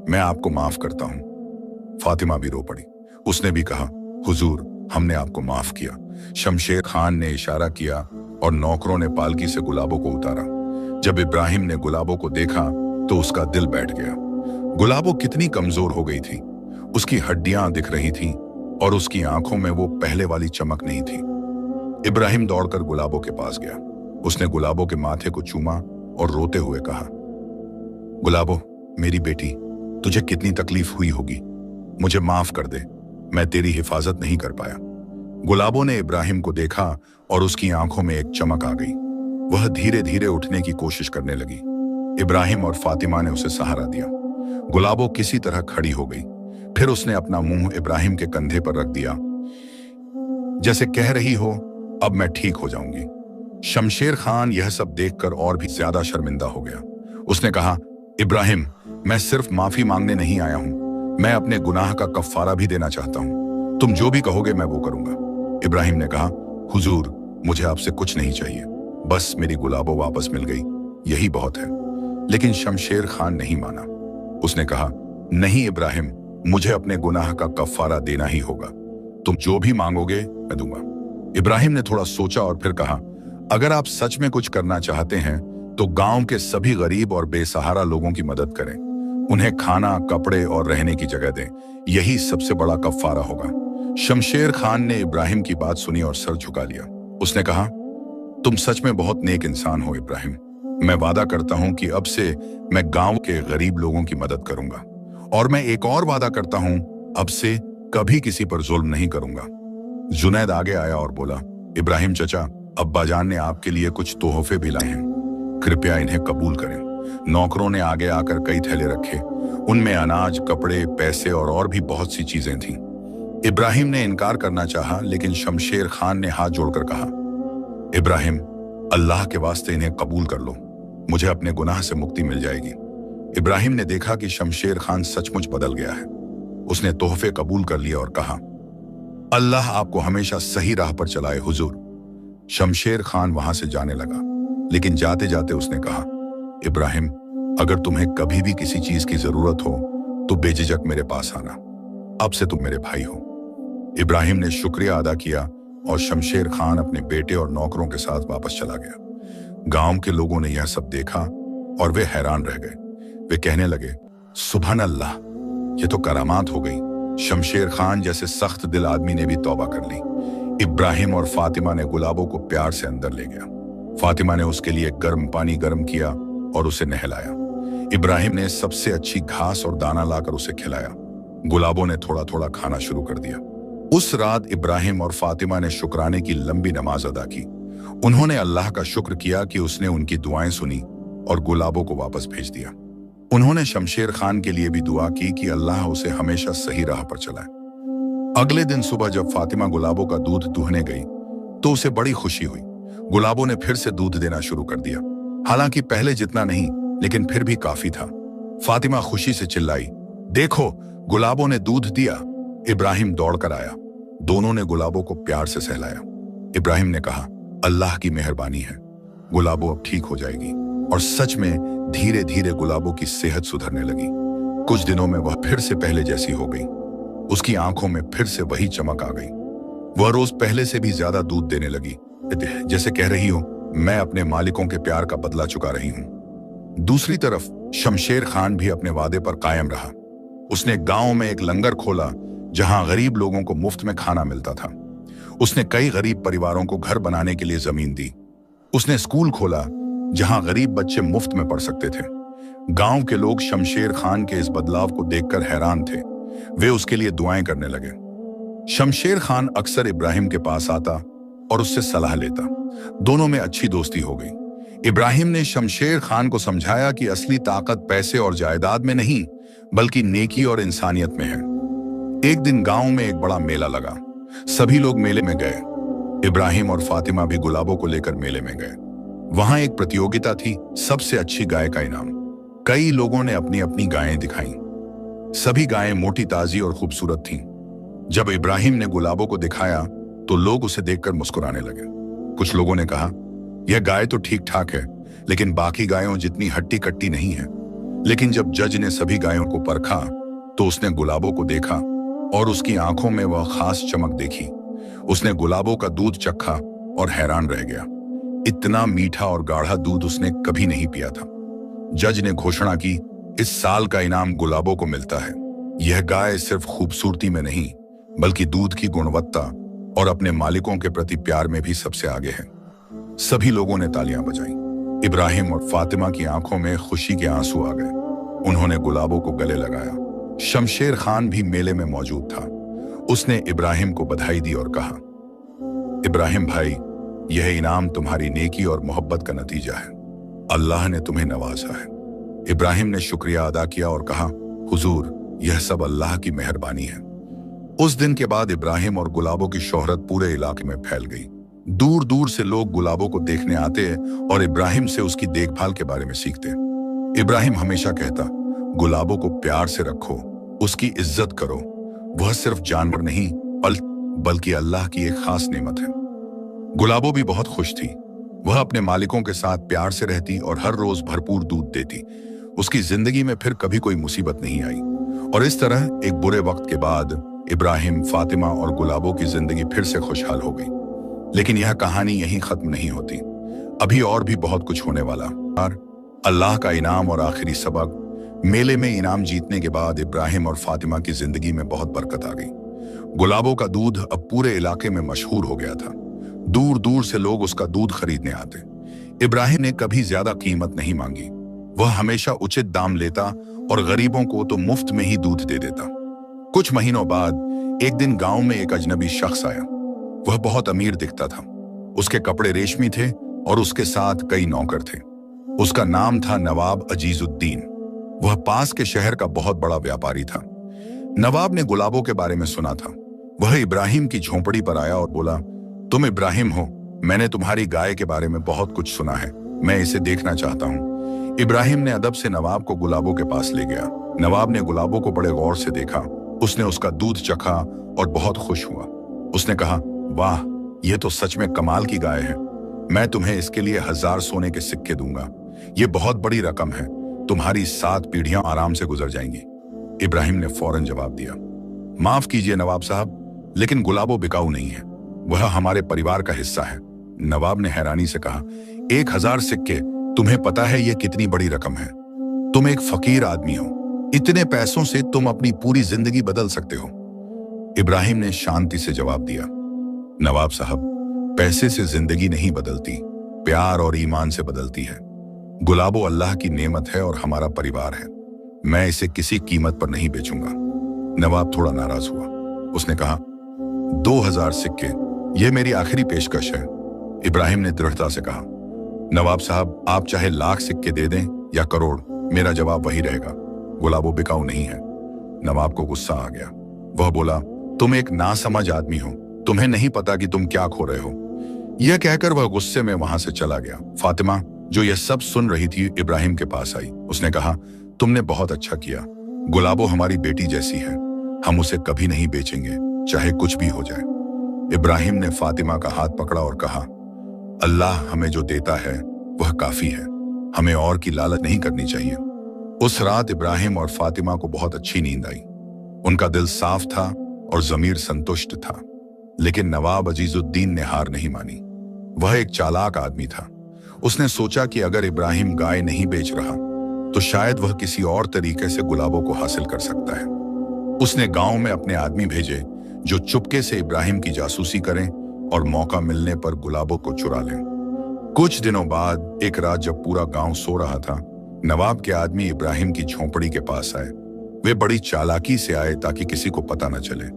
मैं आपको माफ करता हूं। फातिमा भी रो पड़ी। उसने भी कहा, हुजूर, हमने आपको माफ किया। शमशेर खान ने इशारा किया और नौकरों ने पालकी से गुलाबों को उतारा। जब इब्राहिम ने गुलाबों को देखा तो उसका दिल बैठ गया। गुलाबो कितनी कमजोर हो गई थी। उसकी हड्डियां दिख रही थीं और उसकी आंखों में वो पहले वाली चमक नहीं थी। इब्राहिम दौड़कर गुलाबो के पास गया। उसने गुलाबो के माथे को चूमा और रोते हुए कहा, गुलाबो, मेरी बेटी, तुझे कितनी तकलीफ हुई होगी। मुझे माफ कर दे, मैं तेरी हिफाजत नहीं कर पाया। गुलाबो ने इब्राहिम को देखा और उसकी आंखों में एक चमक आ गई। वह धीरे धीरे उठने की कोशिश करने लगी। इब्राहिम और फातिमा ने उसे सहारा दिया। गुलाबो किसी तरह खड़ी हो गई। फिर उसने अपना मुंह इब्राहिम के कंधे पर रख दिया, जैसे कह रही हो, अब मैं ठीक हो जाऊंगी। शमशेर खान यह सब देखकर और भी ज्यादा शर्मिंदा हो गया। उसने कहा, इब्राहिम, मैं सिर्फ माफी मांगने नहीं आया हूं, मैं अपने गुनाह का कफ्फारा भी देना चाहता हूं। तुम जो भी कहोगे मैं वो करूंगा। इब्राहिम ने कहा, हुजूर, मुझे आपसे कुछ नहीं चाहिए, बस मेरी गुलाबो वापस मिल गई, यही बहुत है। लेकिन शमशेर खान नहीं माना। उसने कहा, नहीं इब्राहिम, मुझे अपने गुनाह का कफ्फारा देना ही होगा। तुम जो भी मांगोगे मैं दूंगा। इब्राहिम ने थोड़ा सोचा और फिर कहा, अगर आप सच में कुछ करना चाहते हैं तो गांव के सभी गरीब और बेसहारा लोगों की मदद करें। उन्हें खाना, कपड़े और रहने की जगह दें। यही सबसे बड़ा कफ्फारा होगा। शमशेर खान ने इब्राहिम की बात सुनी और सर झुका लिया। उसने कहा, तुम सच में बहुत नेक इंसान हो इब्राहिम। मैं वादा करता हूं कि अब से मैं गांव के गरीब लोगों की मदद करूंगा, और मैं एक और वादा करता हूं, अब से कभी किसी पर जुल्म नहीं करूंगा। जुनैद आगे आया और बोला, इब्राहिम चचा, अब्बा जान ने आपके लिए कुछ तोहफे भी लाए हैं, कृपया इन्हें कबूल करें। नौकरों ने आगे आकर कई थैले रखे। उनमें अनाज, कपड़े, पैसे और भी बहुत सी चीजें थीं। इब्राहिम ने इनकार करना चाहा, लेकिन शमशेर खान ने हाथ जोड़कर कहा, इब्राहिम, अल्लाह के वास्ते इन्हें कबूल कर लो, मुझे अपने गुनाह से मुक्ति मिल जाएगी। इब्राहिम ने देखा कि शमशेर खान सचमुच बदल गया है। उसने तोहफे कबूल कर लिए और कहा, अल्लाह आपको हमेशा सही राह पर चलाए हुजूर। शमशेर खान वहां से जाने लगा, लेकिन जाते जाते उसने कहा, इब्राहिम, अगर तुम्हें कभी भी किसी चीज की जरूरत हो तो बेझिझक मेरे पास आना। अब से तुम मेरे भाई हो। इब्राहिम ने शुक्रिया अदा किया और शमशेर खान अपने बेटे और नौकरों के साथ वापस चला गया। गांव के लोगों ने यह सब देखा और वे हैरान रह गए। वे कहने लगे, सुभान अल्लाह, ये तो करामात हो गई। शमशेर खान जैसे सख्त दिल आदमी ने भी तौबा कर ली। इब्राहिम और फातिमा ने गुलाबों को प्यार से अंदर ले गया। फातिमा ने उसके लिए गर्म पानी गर्म किया और उसे नहलाया। इब्राहिम ने सबसे अच्छी घास और दाना लाकर उसे खिलाया। गुलाबों ने थोड़ा थोड़ा खाना शुरू कर दिया। उस रात इब्राहिम और फातिमा ने शुक्राने की लंबी नमाज अदा की। उन्होंने अल्लाह का शुक्र किया कि उसने उनकी दुआएं सुनी और गुलाबों को वापस भेज दिया। उन्होंने शमशेर खान के लिए भी दुआ की कि अल्लाह उसे हमेशा सही राह पर चलाए। अगले दिन सुबह जब फातिमा गुलाबों का दूध दूहने गई तो उसे बड़ी खुशी हुई। गुलाबों ने फिर से दूध देना शुरू कर दिया, हालांकि पहले जितना नहीं, लेकिन फिर भी काफी था। फातिमा खुशी से चिल्लाई, देखो, गुलाबों ने दूध दिया। इब्राहिम दौड़कर आया। दोनों ने गुलाबों को प्यार से सहलाया। इब्राहिम ने कहा, अल्लाह की मेहरबानी है, गुलाबो अब ठीक हो जाएगी। और सच में धीरे धीरे गुलाबो की सेहत सुधरने लगी। कुछ दिनों में वह फिर से पहले जैसी हो गई। उसकी आंखों में फिर से वही चमक आ गई। वह रोज पहले से भी ज्यादा दूध देने लगी, जैसे कह रही हो, मैं अपने मालिकों के प्यार का बदला चुका रही हूं। दूसरी तरफ शमशेर खान भी अपने वादे पर कायम रहा। उसने गांव में एक लंगर खोला जहां गरीब लोगों को मुफ्त में खाना मिलता था। उसने कई गरीब परिवारों को घर बनाने के लिए जमीन दी। उसने स्कूल खोला जहां गरीब बच्चे मुफ्त में पढ़ सकते थे। गांव के लोग शमशेर खान के इस बदलाव को देखकर हैरान थे। वे उसके लिए दुआएं करने लगे। शमशेर खान अक्सर इब्राहिम के पास आता और उससे सलाह लेता। दोनों में अच्छी दोस्ती हो गई। इब्राहिम ने शमशेर खान को समझाया कि असली ताकत पैसे और जायदाद में नहीं, बल्कि नेकी और इंसानियत में है। एक दिन गांव में एक बड़ा मेला लगा। सभी लोग मेले में गए। इब्राहिम और फातिमा भी गुलाबों को लेकर मेले में गए। वहां एक प्रतियोगिता थी, सबसे अच्छी गाय का इनाम। कई लोगों ने अपनी अपनी गायें दिखाई। सभी गायें मोटी, ताजी और खूबसूरत थीं। जब इब्राहिम ने गुलाबों को दिखाया तो लोग उसे देखकर मुस्कुराने लगे। कुछ लोगों ने कहा, यह गाय तो ठीक ठाक है, लेकिन बाकी गायों जितनी हट्टी कट्टी नहीं है। लेकिन जब जज ने सभी गायों को परखा तो उसने गुलाबों को देखा और उसकी आंखों में वह खास चमक देखी। उसने गुलाबों का दूध चखा और हैरान रह गया। इतना मीठा और गाढ़ा दूध उसने कभी नहीं पिया था। जज ने घोषणा की, इस साल का इनाम गुलाबों को मिलता है। यह गाय सिर्फ खूबसूरती में नहीं बल्कि दूध की गुणवत्ता और अपने मालिकों के प्रति प्यार में भी सबसे आगे है। सभी लोगों ने तालियां बजाई। इब्राहिम और फातिमा की आंखों में खुशी के आंसू आ गए। उन्होंने गुलाबों को गले लगाया। शमशेर खान भी मेले में मौजूद था। उसने इब्राहिम को बधाई दी और कहा, इब्राहिम भाई, यह इनाम तुम्हारी नेकी और मोहब्बत का नतीजा है। अल्लाह ने तुम्हें नवाजा है। इब्राहिम ने शुक्रिया अदा किया और कहा, हुजूर, यह सब अल्लाह की मेहरबानी है। उस दिन के बाद इब्राहिम और गुलाबों की शोहरत पूरे इलाके में फैल गई। दूर दूर से लोग गुलाबों को देखने आते और इब्राहिम से उसकी देखभाल के बारे में सीखते। इब्राहिम हमेशा कहता, गुलाबों को प्यार से रखो, उसकी इज्जत करो। वह सिर्फ जानवर नहीं बल्कि अल्लाह की एक खास नेमत है। गुलाबों भी बहुत खुश थी। वह अपने मालिकों के साथ प्यार से रहती और हर रोज भरपूर दूध देती। उसकी जिंदगी में फिर कभी कोई मुसीबत नहीं आई। और इस तरह एक बुरे वक्त के बाद इब्राहिम, फातिमा और गुलाबों की जिंदगी फिर से खुशहाल हो गई। लेकिन यह कहानी यहीं खत्म नहीं होती। अभी और भी बहुत कुछ होने वाला। अल्लाह का इनाम और आखिरी सबक। मेले में इनाम जीतने के बाद इब्राहिम और फातिमा की जिंदगी में बहुत बरकत आ गई। गुलाबों का दूध अब पूरे इलाके में मशहूर हो गया था। दूर दूर से लोग उसका दूध खरीदने आते। इब्राहिम ने कभी ज्यादा कीमत नहीं मांगी। वह हमेशा उचित दाम लेता और गरीबों को तो मुफ्त में ही दूध दे देता। कुछ महीनों बाद एक दिन गांव में एक अजनबी शख्स आया। वह बहुत अमीर दिखता था। उसके कपड़े रेशमी थे और उसके साथ कई नौकर थे। उसका नाम था नवाब अजीजुद्दीन। वह पास के शहर का बहुत बड़ा व्यापारी था। नवाब ने गुलाबों के बारे में सुना था। वह इब्राहिम की झोंपड़ी पर आया और बोला, तुम इब्राहिम हो? मैंने तुम्हारी गाय के बारे में बहुत कुछ सुना है। मैं इसे देखना चाहता हूँ। इब्राहिम ने अदब से नवाब को गुलाबों के पास ले गया। नवाब ने गुलाबों को बड़े गौर से देखा। उसने उसका दूध चखा और बहुत खुश हुआ। उसने कहा, वाह, यह तो सच में कमाल की गाय है। मैं तुम्हें इसके लिए 1000 सोने के सिक्के दूंगा। यह बहुत बड़ी रकम है। तुम्हारी 7 पीढ़ियां आराम से गुजर जाएंगी। इब्राहिम ने फौरन जवाब दिया, माफ कीजिए नवाब साहब, लेकिन गुलाबों बिकाऊ नहीं है। वह हमारे परिवार का हिस्सा है। नवाब ने हैरानी से कहा, 1000 सिक्के? तुम्हें पता है यह कितनी बड़ी रकम है? तुम एक फकीर आदमी हो। इतने पैसों से तुम अपनी पूरी जिंदगी बदल सकते हो। इब्राहिम ने शांति से जवाब दिया, नवाब साहब, पैसे से जिंदगी नहीं बदलती, प्यार और ईमान से बदलती है। गुलाबों अल्लाह की नेमत है और हमारा परिवार है। मैं इसे किसी कीमत पर नहीं बेचूंगा। नवाब थोड़ा नाराज हुआ। उसने कहा, 2000 सिक्के, यह मेरी आखिरी पेशकश है। इब्राहिम ने दृढ़ता से कहा, नवाब साहब, आप चाहे लाख सिक्के दे दें या करोड़, मेरा जवाब वही रहेगा। गुलाबों बिकाऊ नहीं है। नवाब को गुस्सा आ गया। वह बोला, तुम एक नासमझ आदमी हो। तुम्हें नहीं पता कि तुम क्या खो रहे हो। यह कहकर वह गुस्से में वहां से चला गया। फातिमा, जो यह सब सुन रही थी, इब्राहिम के पास आई। उसने कहा, तुमने बहुत अच्छा किया। गुलाबों हमारी बेटी जैसी है। हम उसे कभी नहीं बेचेंगे, चाहे कुछ भी हो जाए। इब्राहिम ने फातिमा का हाथ पकड़ा और कहा, अल्लाह हमें जो देता है वह काफी है। हमें और की लालच नहीं करनी चाहिए। उस रात इब्राहिम और फातिमा को बहुत अच्छी नींद आई। उनका दिल साफ था और जमीर संतुष्ट था। लेकिन नवाब अजीजुद्दीन ने हार नहीं मानी। वह एक चालाक आदमी था। उसने सोचा कि अगर इब्राहिम गाय नहीं बेच रहा तो शायद वह किसी और तरीके से गुलाबों को हासिल कर सकता है। उसने गांव में अपने आदमी भेजे जो चुपके से इब्राहिम की जासूसी करें और मौका मिलने पर गुलाबों को चुरा लें। कुछ दिनों बाद एक रात जब पूरा गांव सो रहा था, नवाब के आदमी इब्राहिम की झोंपड़ी के पास आए। वे बड़ी चालाकी से आए ताकि किसी को पता न चले।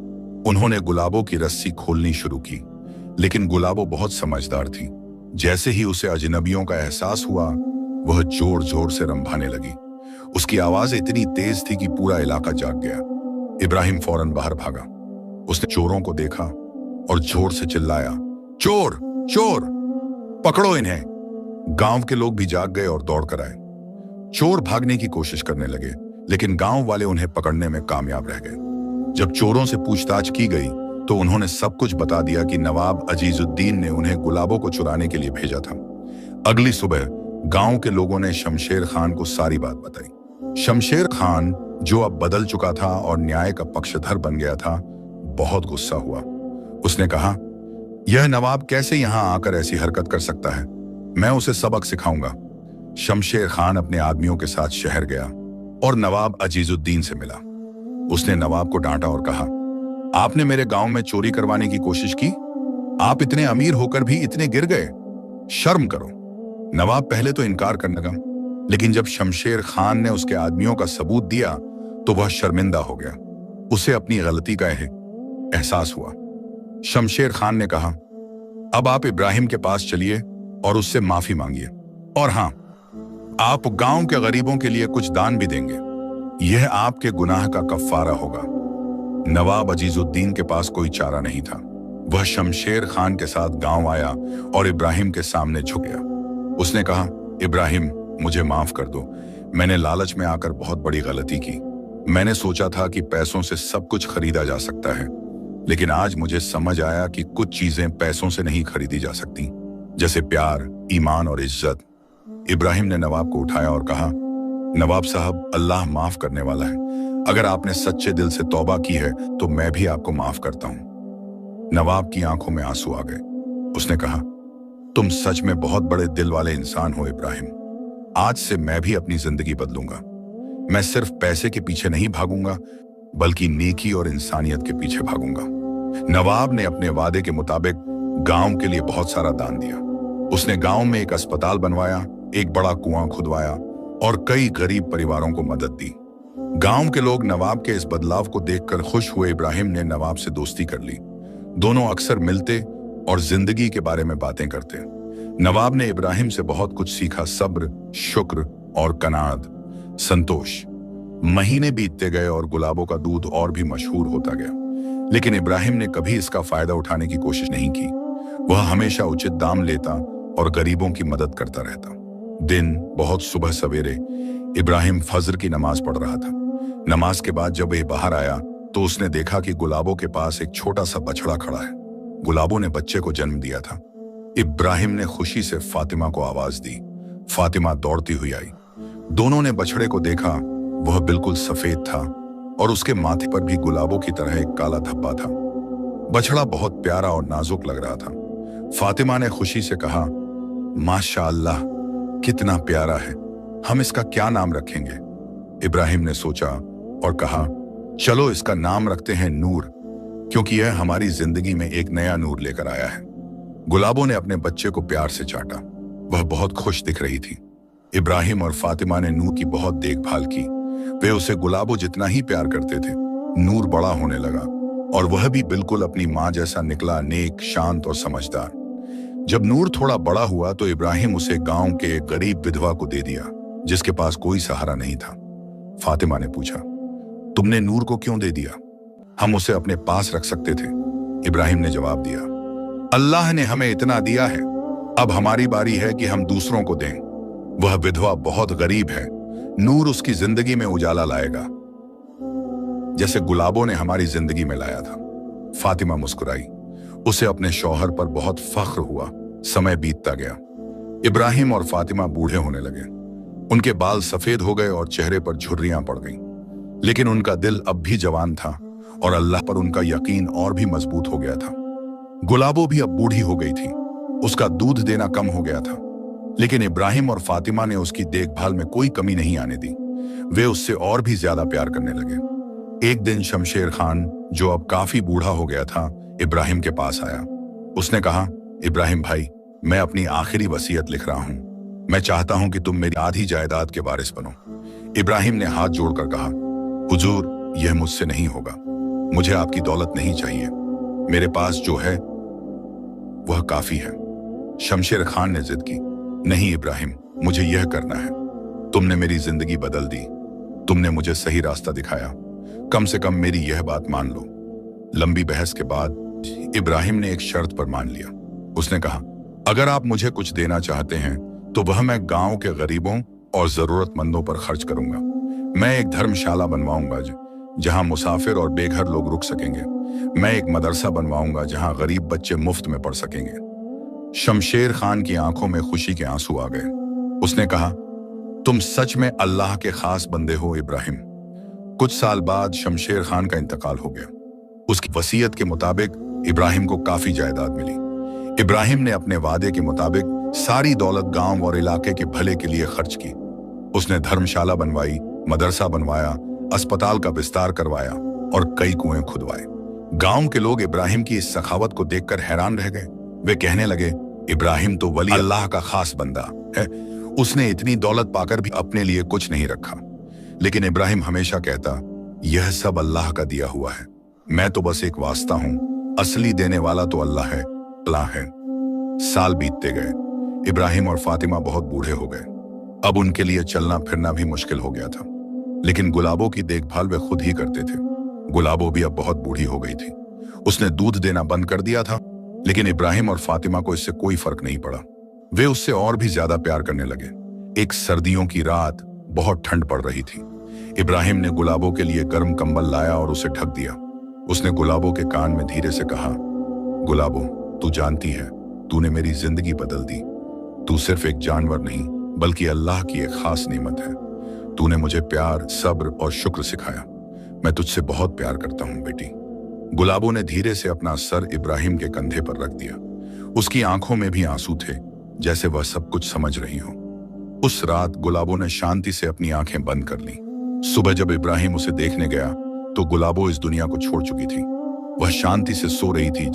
उन्होंने गुलाबों की रस्सी खोलनी शुरू की, लेकिन गुलाबों बहुत समझदार थी। जैसे ही उसे अजनबियों का एहसास हुआ, वह जोर जोर से रंभाने लगी। उसकी आवाज इतनी तेज थी कि पूरा इलाका जाग गया। इब्राहिम फौरन बाहर भागा। उसने चोरों को देखा और जोर से चिल्लाया, चोर चोर, पकड़ो इन्हें। गांव के लोग भी जाग गए और दौड़ कर आए। चोर भागने की कोशिश करने लगे, लेकिन गांव वाले उन्हें पकड़ने में कामयाब रह गए। जब चोरों से पूछताछ की गई तो उन्होंने सब कुछ बता दिया कि नवाब अजीजुद्दीन ने उन्हें गुलाबों को चुराने के लिए भेजा था। अगली सुबह गांव के लोगों ने शमशेर खान को सारी बात बताई। शमशेर खान, जो अब बदल चुका था और न्याय का पक्षधर बन गया था, बहुत गुस्सा हुआ। उसने कहा, यह नवाब कैसे यहां आकर ऐसी हरकत कर सकता है? मैं उसे सबक सिखाऊंगा। शमशेर खान अपने आदमियों के साथ शहर गया और नवाब अजीजुद्दीन से मिला। उसने नवाब को डांटा और कहा, आपने मेरे गांव में चोरी करवाने की कोशिश की? आप इतने अमीर होकर भी इतने गिर गए, शर्म करो। नवाब पहले तो इनकार करने लगा, लेकिन जब शमशेर खान ने उसके आदमियों का सबूत दिया तो वह शर्मिंदा हो गया। उसे अपनी गलती का एहसास हुआ। शमशेर खान ने कहा, अब आप इब्राहिम के पास चलिए और उससे माफी मांगिए, और हां, आप गांव के गरीबों के लिए कुछ दान भी देंगे। यह आपके गुनाह का कफ्फारा होगा। नवाब अजीजुद्दीन के पास कोई चारा नहीं था। वह शमशेर खान के साथ गांव आया और इब्राहिम के सामने झुक गया। उसने कहा, इब्राहिम, मुझे माफ कर दो। मैंने लालच में आकर बहुत बड़ी गलती की। मैंने सोचा था कि पैसों से सब कुछ खरीदा जा सकता है, लेकिन आज मुझे समझ आया कि कुछ चीजें पैसों से नहीं खरीदी जा सकती, जैसे प्यार, ईमान और इज्जत। इब्राहिम ने नवाब को उठाया और कहा, नवाब साहब, अल्लाह माफ करने वाला है। अगर आपने सच्चे दिल से तौबा की है तो मैं भी आपको माफ करता हूं। नवाब की आंखों में आंसू आ गए। उसने कहा, तुम सच में बहुत बड़े दिल वाले इंसान हो इब्राहिम। आज से मैं भी अपनी जिंदगी बदलूंगा। मैं सिर्फ पैसे के पीछे नहीं भागूंगा, बल्कि नेकी और इंसानियत के पीछे भागूंगा। नवाब ने अपने वादे के मुताबिक गांव के लिए बहुत सारा दान दिया। उसने गांव में एक अस्पताल बनवाया, एक बड़ा कुआं खुदवाया और कई गरीब परिवारों को मदद दी। गांव के लोग नवाब के इस बदलाव को देखकर खुश हुए। इब्राहिम ने नवाब से दोस्ती कर ली। दोनों अक्सर मिलते और जिंदगी के बारे में बातें करते। नवाब ने इब्राहिम से बहुत कुछ सीखा, सब्र, शुक्र और कनात, संतोष। महीने बीतते गए और गुलाबों का दूध और भी मशहूर होता गया, लेकिन इब्राहिम ने कभी इसका फायदा उठाने की कोशिश नहीं की। वह हमेशा उचित दाम लेता और गरीबों की मदद करता रहता। दिन बहुत सुबह सवेरे इब्राहिम फजर की नमाज पढ़ रहा था। नमाज के बाद जब वह बाहर आया तो उसने देखा कि गुलाबों के पास एक छोटा सा बछड़ा खड़ा है। गुलाबों ने बच्चे को जन्म दिया था। इब्राहिम ने खुशी से फातिमा को आवाज दी। फातिमा दौड़ती हुई आई। दोनों ने बछड़े को देखा। वह बिल्कुल सफेद था और उसके माथे पर भी गुलाबों की तरह एक काला धब्बा था। बछड़ा बहुत प्यारा और नाजुक लग रहा था। फातिमा ने खुशी से कहा, माशाअल्लाह, कितना प्यारा है। हम इसका क्या नाम रखेंगे? इब्राहिम ने सोचा और कहा, चलो इसका नाम रखते हैं नूर, क्योंकि यह हमारी जिंदगी में एक नया नूर लेकर आया है। गुलाबों ने अपने बच्चे को प्यार से चाटा। वह बहुत खुश दिख रही थी। इब्राहिम और फातिमा ने नूर की बहुत देखभाल की। वे उसे गुलाबों जितना ही प्यार करते थे। नूर बड़ा होने लगा और वह भी बिल्कुल अपनी मां जैसा निकला, नेक, शांत और समझदार। जब नूर थोड़ा बड़ा हुआ तो इब्राहिम उसे गांव के एक गरीब विधवा को दे दिया, जिसके पास कोई सहारा नहीं था। फातिमा ने पूछा, तुमने नूर को क्यों दे दिया? हम उसे अपने पास रख सकते थे। इब्राहिम ने जवाब दिया, अल्लाह ने हमें इतना दिया है, अब हमारी बारी है कि हम दूसरों को दें। वह विधवा बहुत गरीब है। नूर उसकी जिंदगी में उजाला लाएगा, जैसे गुलाबों ने हमारी जिंदगी में लाया था। फातिमा मुस्कुराई। उसे अपने शौहर पर बहुत फख्र हुआ। समय बीतता गया। इब्राहिम और फातिमा बूढ़े होने लगे। उनके बाल सफेद हो गए और चेहरे पर झुर्रियां पड़ गईं। लेकिन उनका दिल अब भी जवान था और अल्लाह पर उनका यकीन और भी मजबूत हो गया था। गुलाबो भी अब बूढ़ी हो गई थी। उसका दूध देना कम हो गया था, लेकिन इब्राहिम और फातिमा ने उसकी देखभाल में कोई कमी नहीं आने दी। वे उससे और भी ज्यादा प्यार करने लगे। एक दिन शमशेर खान, जो अब काफी बूढ़ा हो गया था, इब्राहिम के पास आया। उसने कहा, इब्राहिम भाई, मैं अपनी आखिरी वसीयत लिख रहा हूं। मैं चाहता हूं कि तुम मेरी आधी जायदाद के वारिस बनो। इब्राहिम ने हाथ जोड़कर कहा, हुजूर, यह मुझसे नहीं होगा। मुझे आपकी दौलत नहीं चाहिए। मेरे पास जो है वह काफी है। शमशेर खान ने जिद की, नहीं इब्राहिम, मुझे यह करना है। तुमने मेरी जिंदगी बदल दी। तुमने मुझे सही रास्ता दिखाया। कम से कम मेरी यह बात मान लो। लंबी बहस के बाद इब्राहिम ने एक शर्त पर मान लिया। उसने कहा, अगर आप मुझे कुछ देना चाहते हैं तो वह मैं गांव के गरीबों और जरूरतमंदों पर खर्च करूंगा। मैं एक धर्मशाला बनवाऊंगा जहां मुसाफिर और बेघर लोग रुक सकेंगे। मैं एक मदरसा बनवाऊंगा जहां गरीब बच्चे मुफ्त में पढ़ सकेंगे। शमशेर खान की आंखों में खुशी के आंसू आ गए। उसने कहा, तुम सच में अल्लाह के खास बंदे हो इब्राहिम। कुछ साल बाद शमशेर खान का इंतकाल हो गया। उसकी वसीयत के मुताबिक इब्राहिम को काफी जायदाद मिली। इब्राहिम ने अपने वादे के मुताबिक सारी दौलत गांव और इलाके के भले के लिए खर्च की। उसने धर्मशाला बनवाई, मदरसा बनवाया, अस्पताल का विस्तार करवाया और कई कुएं खुदवाए। गांव के लोग इब्राहिम की इस सखावत को देखकर हैरान रह गए। वे कहने लगे, इब्राहिम तो वली अल्लाह का खास बंदा है। उसने इतनी दौलत पाकर भी अपने लिए कुछ नहीं रखा। लेकिन इब्राहिम हमेशा कहता, यह सब अल्लाह का दिया हुआ है, मैं तो बस एक वास्ता हूं, असली देने वाला तो अल्लाह है, अल्लाह है। साल बीतते गए। इब्राहिम और फातिमा बहुत बूढ़े हो गए। अब उनके लिए चलना फिरना भी मुश्किल हो गया था। लेकिन गुलाबो की देखभाल वे खुद ही करते थे। गुलाबो भी अब बहुत बूढ़ी हो गई थी। उसने दूध देना बंद कर दिया था, लेकिन इब्राहिम और फातिमा को इससे कोई फर्क नहीं पड़ा। वे उससे और भी ज्यादा प्यार करने लगे। एक सर्दियों की रात, बहुत ठंड पड़ रही थी। इब्राहिम ने गुलाबो के लिए गर्म कंबल लाया और उसे ढक दिया। उसने गुलाबो के कान में धीरे से कहा, गुलाबो, तू जानती है, तूने मेरी जिंदगी बदल दी। तू सिर्फ एक जानवर नहीं, बल्कि अल्लाह की एक खास नेमत है। तूने मुझे प्यार, सब्र और शुक्र सिखाया। मैं तुझसे बहुत प्यार करता हूं बेटी। गुलाबो ने धीरे से अपना सर इब्राहिम के कंधे पर रख दिया। उसकी आंखों में भी आंसू थे, जैसे वह सब कुछ समझ रही हो। उस रात गुलाबो ने शांति से अपनी आंखें बंद कर ली। सुबह जब इब्राहिम उसे देखने गया तो गुलाबो इस दुनिया को छोड़ चुकी थी। वह शांति से सो रही थी,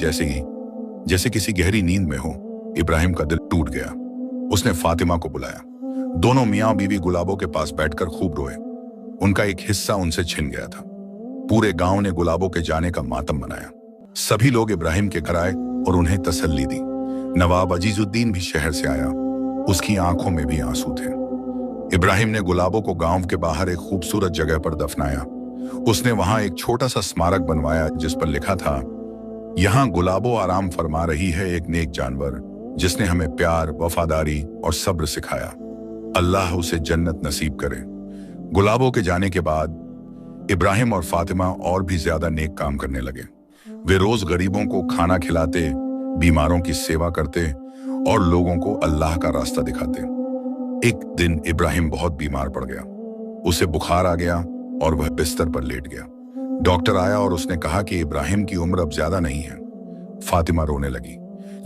जैसे किसी गहरी नींद में हो। इब्राहिम का दिल टूट गया। उसने फातिमा को बुलाया। दोनों मियां बीवी गुलाबो के पास बैठकर खूब रोए। उनका एक हिस्सा उनसे छिन गया था। पूरे गांव ने गुलाबो के जाने का मातम मनाया। सभी लोग इब्राहिम के घर आए और उन्हें तसल्ली दी। नवाब अजीजुद्दीन भी शहर से आया। उसकी आंखों में भी आंसू थे। इब्राहिम ने गुलाबो को गांव के बाहर एक खूबसूरत जगह पर दफनाया। उसने वहां एक छोटा सा स्मारक बनवाया जिस पर लिखा था, यहां गुलाबो आराम फरमा रही है, एक नेक जानवर जिसने हमें प्यार, वफादारी और सब्र सिखाया। अल्लाह उसे जन्नत नसीब करे। गुलाबो के जाने के बाद इब्राहिम और फातिमा और भी ज्यादा नेक काम करने लगे। वे रोज गरीबों को खाना खिलाते, बीमारों की सेवा करते और लोगों को अल्लाह का रास्ता दिखाते। एक दिन इब्राहिम बहुत बीमार पड़ गया। उसे बुखार आ गया और वह बिस्तर पर लेट गया। डॉक्टर आया और उसने कहा कि इब्राहिम की उम्र अब ज्यादा नहीं है। फातिमा रोने लगी,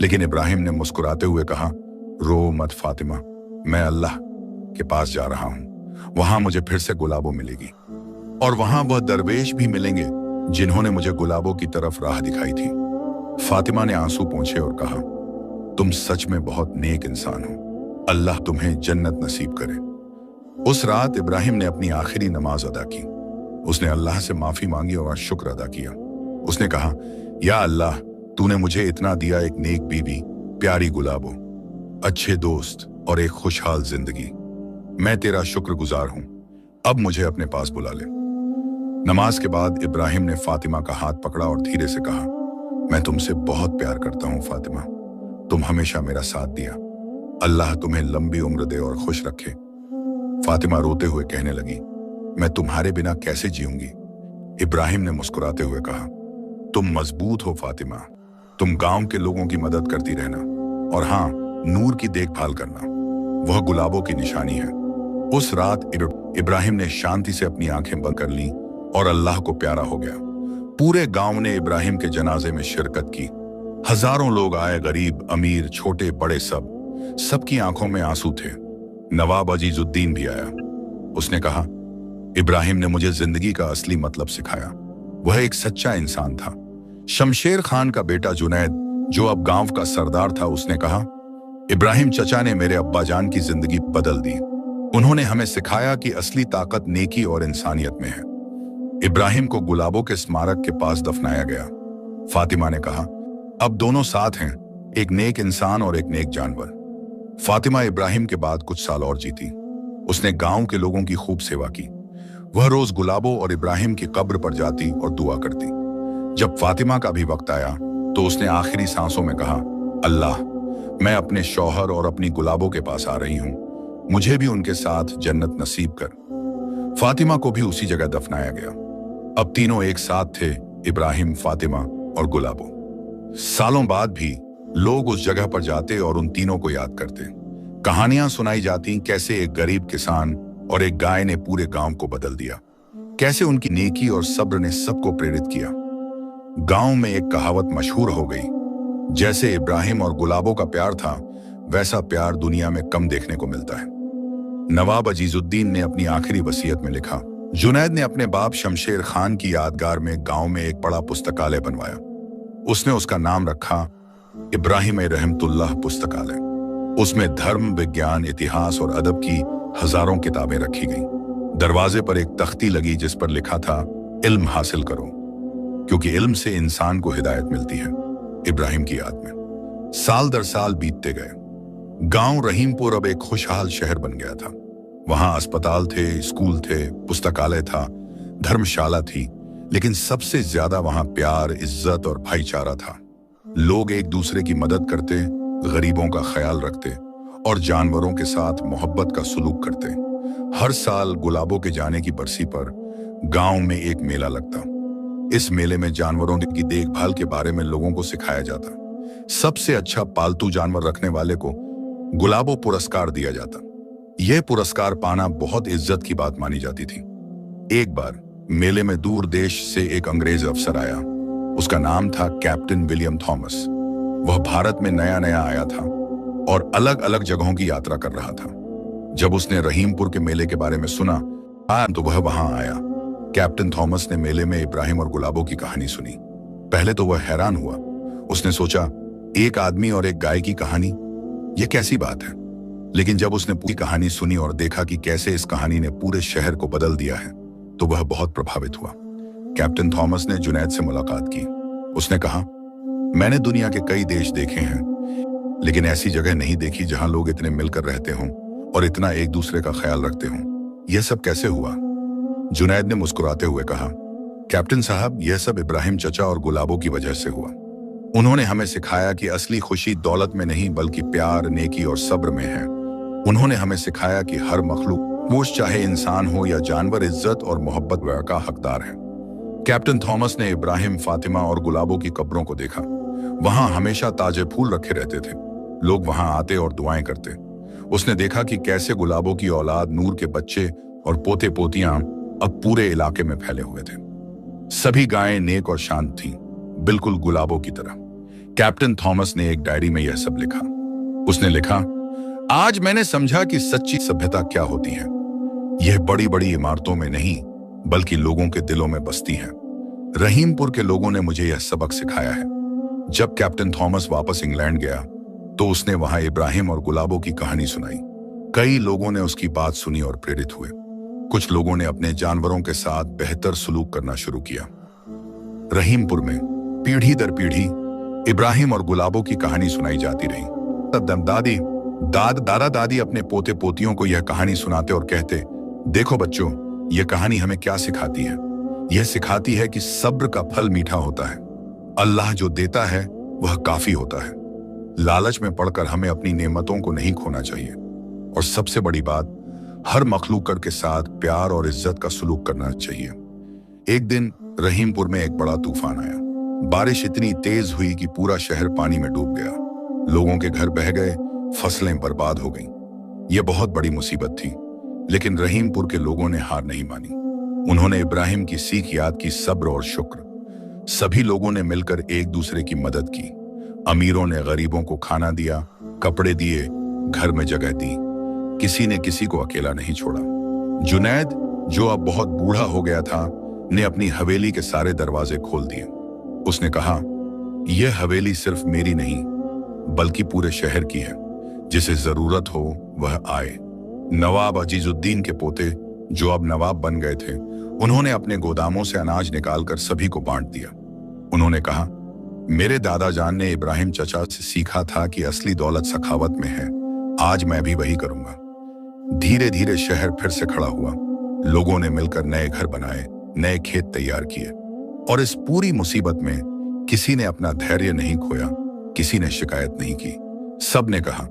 लेकिन इब्राहिम ने मुस्कुराते हुए कहा, रो मत फातिमा, मैं अल्लाह के पास जा रहा हूं। वहां मुझे फिर से गुलाबो मिलेगी और वहां वह दरवेश भी मिलेंगे जिन्होंने मुझे गुलाबो की तरफ राह दिखाई थी। फातिमा ने आंसू पोंछे और कहा, तुम सच में बहुत नेक इंसान हो। अल्लाह तुम्हें जन्नत नसीब करे। उस रात इब्राहिम ने अपनी आखिरी नमाज अदा की। उसने अल्लाह से माफी मांगी और शुक्र अदा किया। उसने कहा, या अल्लाह, तूने मुझे इतना दिया, एक नेक बीवी, प्यारी गुलाबो, अच्छे दोस्त और एक खुशहाल जिंदगी। मैं तेरा शुक्रगुजार हूं। अब मुझे अपने पास बुला ले। नमाज के बाद इब्राहिम ने फातिमा का हाथ पकड़ा और धीरे से कहा, मैं तुमसे बहुत प्यार करता हूं फातिमा। तुम हमेशा मेरा साथ दिया। अल्लाह तुम्हें लंबी उम्र दे और खुश रखे। फातिमा रोते हुए कहने लगी, मैं तुम्हारे बिना कैसे जीऊंगी। इब्राहिम ने मुस्कुराते हुए कहा, तुम मजबूत हो फातिमा। तुम गांव के लोगों की मदद करती रहना और हाँ, नूर की देखभाल करना, वह गुलाबो की निशानी है। उस रात इब्राहिम ने शांति से अपनी आंखें बंद कर लीं और अल्लाह को प्यारा हो गया। पूरे गांव ने इब्राहिम के जनाजे में शिरकत की। हजारों लोग आए, गरीब, अमीर, छोटे बड़े, सबकी आंखों में आंसू थे। नवाब अजीजुद्दीन भी आया। उसने कहा, इब्राहिम ने मुझे जिंदगी का असली मतलब सिखाया। वह एक सच्चा इंसान था। शमशेर खान का बेटा जुनैद, जो अब गांव का सरदार था, उसने कहा, इब्राहिम चचा ने मेरे अब्बा जान की जिंदगी बदल दी। उन्होंने हमें सिखाया कि असली ताकत नेकी और इंसानियत में है। इब्राहिम को गुलाबो के स्मारक के पास दफनाया गया। फातिमा ने कहा, अब दोनों साथ हैं, एक नेक इंसान और एक नेक जानवर। फातिमा इब्राहिम के बाद कुछ साल और जीती। उसने गांव के लोगों की खूब सेवा की। वह रोज गुलाबो और इब्राहिम की कब्र पर जाती और दुआ करती। जब फातिमा का भी वक्त आया तो उसने आखिरी सांसों में कहा, अल्लाह, मैं अपने शौहर और अपनी गुलाबो के पास आ रही हूं। मुझे भी उनके साथ जन्नत नसीब कर। फातिमा को भी उसी जगह दफनाया गया। अब तीनों एक साथ थे, इब्राहिम, फातिमा और गुलाबो। सालों बाद भी लोग उस जगह पर जाते और उन तीनों को याद करते। कहानियां सुनाई जाती कैसे एक गरीब किसान और एक गाय ने पूरे गांव को बदल दिया, कैसे उनकी नेकी और सब्र ने सबको प्रेरित किया। गांव में एक कहावत मशहूर हो गई, जैसे इब्राहिम और गुलाबों का प्यार था, वैसा प्यार दुनिया में कम देखने को मिलता है। नवाब अजीजुद्दीन ने अपनी आखिरी वसीयत में लिखा, जुनैद ने अपने बाप शमशेर खान की यादगार में गांव में एक बड़ा पुस्तकालय बनवाया। उसने उसका नाम रखा इब्राहिम रहमतुल्लाह पुस्तकालय। उसमें धर्म, विज्ञान, इतिहास और अदब की हजारों किताबें रखी गईं। दरवाजे पर एक तख्ती लगी जिस पर लिखा था, इल्म हासिल करो, क्योंकि इल्म से इंसान को हिदायत मिलती है। इब्राहिम की याद में साल दर साल बीतते गए। गांव रहीमपुर अब एक खुशहाल शहर बन गया था। वहां अस्पताल थे, स्कूल थे, पुस्तकालय था, धर्मशाला थी, लेकिन सबसे ज्यादा वहां प्यार, इज्जत और भाईचारा था। लोग एक दूसरे की मदद करते, गरीबों का ख्याल रखते और जानवरों के साथ मोहब्बत का सलूक करते। हर साल गुलाबों के जाने की बरसी पर गांव में एक मेला लगता। इस मेले में जानवरों की देखभाल के बारे में लोगों को सिखाया जाता। सबसे अच्छा पालतू जानवर रखने वाले को गुलाबों पुरस्कार दिया जाता। यह पुरस्कार पाना बहुत इज्जत की बात मानी जाती थी। एक बार मेले में दूर देश से एक अंग्रेज अफसर आया। उसका नाम था कैप्टन विलियम थॉमस। वह भारत में नया नया आया था और अलग अलग जगहों की यात्रा कर रहा था। जब उसने रहीमपुर के मेले के बारे में सुना तो वह वहां आया। कैप्टन थॉमस ने मेले में इब्राहिम और गुलाबों की कहानी सुनी। पहले तो वह हैरान हुआ। उसने सोचा, एक आदमी और एक गाय की कहानी, यह कैसी बात है? लेकिन जब उसने पूरी कहानी सुनी और देखा कि कैसे इस कहानी ने पूरे शहर को बदल दिया है, तो वह बहुत प्रभावित हुआ। कैप्टन थॉमस ने जुनैद से मुलाकात की। उसने कहा, मैंने दुनिया के कई देश देखे हैं, लेकिन ऐसी जगह नहीं देखी जहां लोग इतने मिलकर रहते हों और इतना एक दूसरे का ख्याल रखते हों। यह सब कैसे हुआ? जुनैद ने मुस्कुराते हुए कहा, कैप्टन साहब, यह सब इब्राहिम चचा और गुलाबों की वजह से हुआ। उन्होंने हमें सिखाया कि असली खुशी दौलत में नहीं बल्कि प्यार, नेकी और सब्र में है। उन्होंने हमें सिखाया कि हर मखलूक, वो चाहे इंसान हो या जानवर, इज्जत और मोहब्बत का हकदार है। कैप्टन थॉमस ने इब्राहिम, फातिमा और गुलाबों की कब्रों को देखा। वहां हमेशा ताजे फूल रखे रहते थे। लोग वहां आते और दुआएं करते। उसने देखा कि कैसे गुलाबों की औलाद, नूर के बच्चे और पोते पोतियां अब पूरे इलाके में फैले हुए थे। सभी गायें नेक और शांत थीं, बिल्कुल गुलाबों की तरह। कैप्टन थॉमस ने एक डायरी में यह सब लिखा। उसने लिखा, आज मैंने समझा कि सच्ची सभ्यता क्या होती है। यह बड़ी बड़ी इमारतों में नहीं बल्कि लोगों के दिलों में बसती है। रहीमपुर के लोगों ने मुझे यह सबक सिखाया है। जब कैप्टन थॉमस वापस इंग्लैंड गया तो उसने वहां इब्राहिम और गुलाबों की कहानी सुनाई। कई लोगों ने उसकी बात सुनी और प्रेरित हुए। कुछ लोगों ने अपने जानवरों के साथ बेहतर सलूक करना शुरू किया। रहीमपुर में पीढ़ी दर पीढ़ी इब्राहिम और गुलाबों की कहानी सुनाई जाती रही। दादा दादी अपने पोते पोतियों को यह कहानी सुनाते और कहते, देखो बच्चों, यह कहानी हमें क्या सिखाती है? यह सिखाती है कि सब्र का फल मीठा होता है। अल्लाह जो देता है वह काफी होता है। लालच में पड़कर हमें अपनी नेमतों को नहीं खोना चाहिए। और सबसे बड़ी बात, हर मखलूक के साथ प्यार और इज्जत का सलूक करना चाहिए। एक दिन रहीमपुर में एक बड़ा तूफान आया। बारिश इतनी तेज हुई कि पूरा शहर पानी में डूब गया। लोगों के घर बह गए, फसलें बर्बाद हो गईं। यह बहुत बड़ी मुसीबत थी, लेकिन रहीमपुर के लोगों ने हार नहीं मानी। उन्होंने इब्राहिम की सीख याद की, सब्र और शुक्र। सभी लोगों ने मिलकर एक दूसरे की मदद की। अमीरों ने गरीबों को खाना दिया, कपड़े दिए, घर में जगह दी। किसी ने किसी को अकेला नहीं छोड़ा। जुनैद, जो अब बहुत बूढ़ा हो गया था, ने अपनी हवेली के सारे दरवाजे खोल दिए। उसने कहा, यह हवेली सिर्फ मेरी नहीं बल्कि पूरे शहर की है। जिसे जरूरत हो वह आए। नवाब अजीजुद्दीन के पोते, जो अब नवाब बन गए थे, उन्होंने अपने गोदामों से अनाज निकालकर सभी को बांट दिया। उन्होंने कहा, मेरे दादा जान ने इब्राहिम चचा से सीखा था कि असली दौलत सखावत में है। आज मैं भी वही करूंगा। धीरे धीरे शहर फिर से खड़ा हुआ। लोगों ने मिलकर नए घर बनाए, नए खेत तैयार किए। और इस पूरी मुसीबत में किसी ने अपना धैर्य नहीं खोया, किसी ने शिकायत नहीं की। सब ने कहा,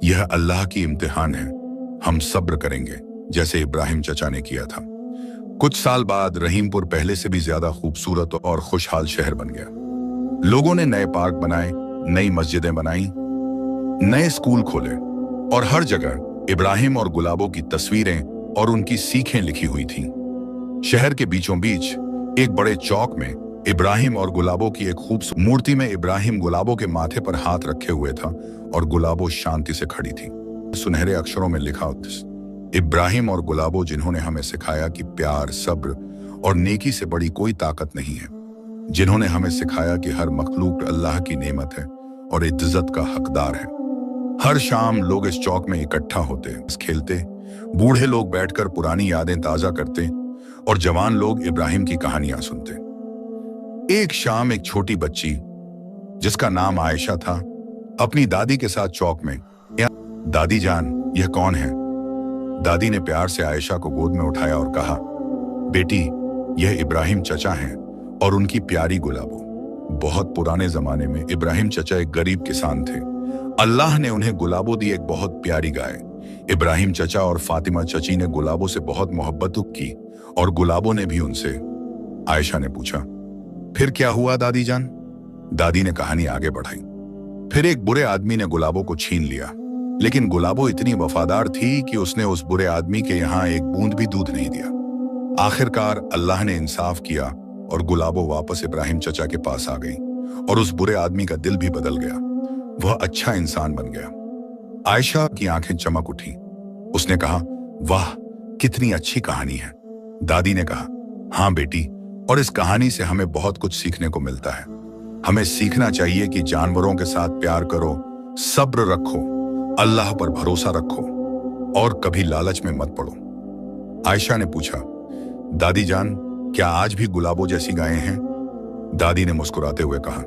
यह अल्लाह की इम्तिहान है, हम सब्र करेंगे, जैसे इब्राहिम चचा ने किया था। कुछ साल बाद रहीमपुर पहले से भी ज्यादा खूबसूरत और खुशहाल शहर बन गया। लोगों ने नए पार्क बनाए, नई मस्जिदें बनाई, नए स्कूल खोले और हर जगह इब्राहिम और गुलाबों की तस्वीरें और उनकी सीखें लिखी हुई थीं। शहर के बीचों बीच एक बड़े चौक में इब्राहिम और गुलाबों की एक खूबसूरत मूर्ति में इब्राहिम गुलाबों के माथे पर हाथ रखे हुए था और गुलाबों शांति से खड़ी थी। सुनहरे अक्षरों में लिखा इब्राहिम और गुलाबों, जिन्होंने हमें सिखाया कि प्यार, सब्र और नेकी से बड़ी कोई ताकत नहीं है, जिन्होंने हमें सिखाया कि हर मखलूक अल्लाह की नेमत है और इज्जत का हकदार है। हर शाम लोग इस चौक में इकट्ठा होते, खेलते, बूढ़े लोग बैठकर पुरानी यादें ताजा करते और जवान लोग इब्राहिम की कहानियां सुनते। एक शाम एक छोटी बच्ची जिसका नाम आयशा था अपनी दादी के साथ चौक में, दादी जान, यह कौन है? दादी ने प्यार से आयशा को गोद में उठाया और कहा, बेटी, यह इब्राहिम चचा हैं और उनकी प्यारी गुलाबो। बहुत पुराने जमाने में इब्राहिम चचा एक गरीब किसान थे। अल्लाह ने उन्हें गुलाबो दी एक बहुत प्यारी गाय। इब्राहिम चचा और फातिमा चची ने गुलाबो से बहुत मोहब्बत की और गुलाबो ने भी उनसे। आयशा ने पूछा, फिर क्या हुआ दादी जान? दादी ने कहानी आगे बढ़ाई। फिर एक बुरे आदमी ने गुलाबो को छीन लिया, लेकिन गुलाबो इतनी वफादार थी कि उसने उस बुरे आदमी के यहाँ एक बूंद भी दूध नहीं दिया। आखिरकार अल्लाह ने इंसाफ किया और गुलाबो वापस इब्राहिम चचा के पास आ गई और उस बुरे आदमी का दिल भी बदल गया। वह अच्छा इंसान बन गया। आयशा की आंखें चमक उठी। उसने कहा, वाह, कितनी अच्छी कहानी है। दादी ने कहा, हाँ बेटी, और इस कहानी से हमें बहुत कुछ सीखने को मिलता है। हमें सीखना चाहिए कि जानवरों के साथ प्यार करो, सब्र रखो, अल्लाह पर भरोसा रखो और कभी लालच में मत पड़ो। आयशा ने पूछा, दादी जान, क्या आज भी गुलाबों जैसी गायें हैं? दादी ने मुस्कुराते हुए कहा,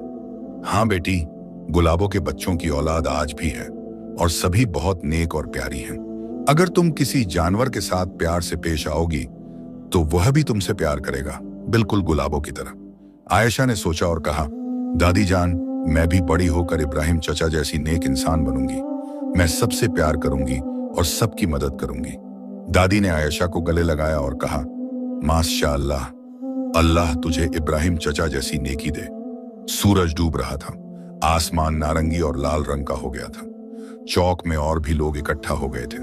हाँ बेटी, गुलाबों के बच्चों की औलाद आज भी है और सभी बहुत नेक और प्यारी हैं। अगर तुम किसी जानवर के साथ प्यार से पेश आओगी तो वह भी तुमसे प्यार करेगा, बिल्कुल गुलाबों की तरह। आयशा ने सोचा और कहा, दादी जान, मैं भी बड़ी होकर इब्राहिम चचा जैसी नेक इंसान बनूंगी। मैं सबसे प्यार करूंगी और सबकी मदद करूंगी। दादी ने आयशा को गले लगाया और कहा, माशाअल्लाह, अल्लाह तुझे इब्राहिम चचा जैसी नेकी दे। सूरज डूब रहा था। आसमान नारंगी और लाल रंग का हो गया था। चौक में और भी लोग इकट्ठा हो गए थे।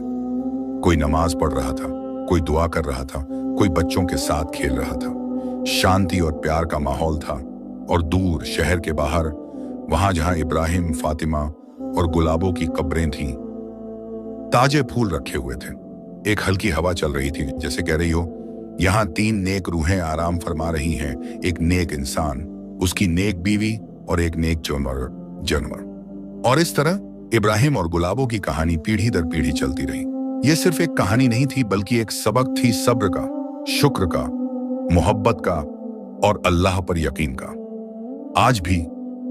कोई नमाज पढ़ रहा था, कोई दुआ कर रहा था, कोई बच्चों के साथ खेल रहा था। शांति और प्यार का माहौल था। और दूर शहर के बाहर, वहां जहां इब्राहिम, फातिमा और गुलाबों की कब्रें थीं, ताजे फूल रखे हुए थे। एक हल्की हवा चल रही थी, जैसे कह रही हो, यहाँ 3 नेक रूहें आराम फरमा रही हैं। एक नेक इंसान, उसकी नेक बीवी और एक नेक जानवर। और इस तरह इब्राहिम और गुलाबों की कहानी पीढ़ी दर पीढ़ी चलती रही। यह सिर्फ एक कहानी नहीं थी, बल्कि एक सबक थी सब्र का, शुक्र का, मोहब्बत का और अल्लाह पर यकीन का। आज भी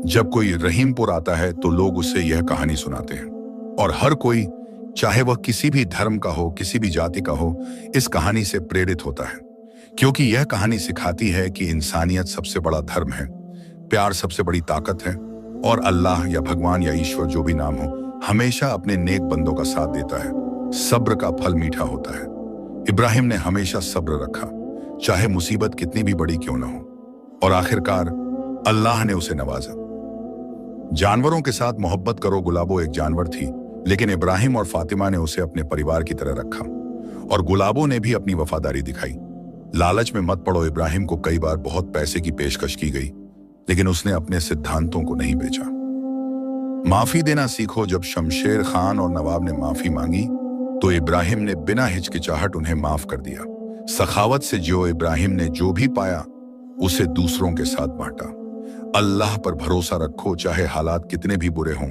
जब कोई रहीमपुर आता है तो लोग उससे यह कहानी सुनाते हैं और हर कोई, चाहे वह किसी भी धर्म का हो, किसी भी जाति का हो, इस कहानी से प्रेरित होता है। क्योंकि यह कहानी सिखाती है कि इंसानियत सबसे बड़ा धर्म है, प्यार सबसे बड़ी ताकत है और अल्लाह या भगवान या ईश्वर, जो भी नाम हो, हमेशा अपने नेक बंदों का साथ देता है। सब्र का फल मीठा होता है। इब्राहिम ने हमेशा सब्र रखा, चाहे मुसीबत कितनी भी बड़ी क्यों ना हो, और आखिरकार अल्लाह ने उसे नवाजा। जानवरों के साथ मोहब्बत करो, गुलाबो एक जानवर थी, लेकिन इब्राहिम और फातिमा ने उसे अपने परिवार की तरह रखा और गुलाबो ने भी अपनी वफादारी दिखाई। लालच में मत पड़ो। इब्राहिम को कई बार बहुत पैसे की पेशकश की गई, लेकिन उसने अपने सिद्धांतों को नहीं बेचा। माफी देना सीखो। जब शमशेर खान और नवाब ने माफी मांगी तो इब्राहिम ने बिना हिचकिचाहट उन्हें माफ कर दिया। सखावत से जियो। इब्राहिम ने जो भी पाया उसे दूसरों के साथ बांटा। अल्लाह पर भरोसा रखो, चाहे हालात कितने भी बुरे हों।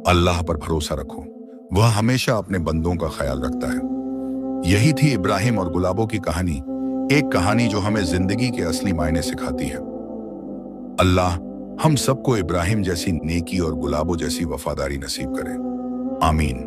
अल्लाह पर भरोसा रखो, वह हमेशा अपने बंदों का ख्याल रखता है। यही थी इब्राहिम और गुलाबों की कहानी, एक कहानी जो हमें जिंदगी के असली मायने सिखाती है। अल्लाह हम सबको इब्राहिम जैसी नेकी और गुलाबों जैसी वफादारी नसीब करे। आमीन।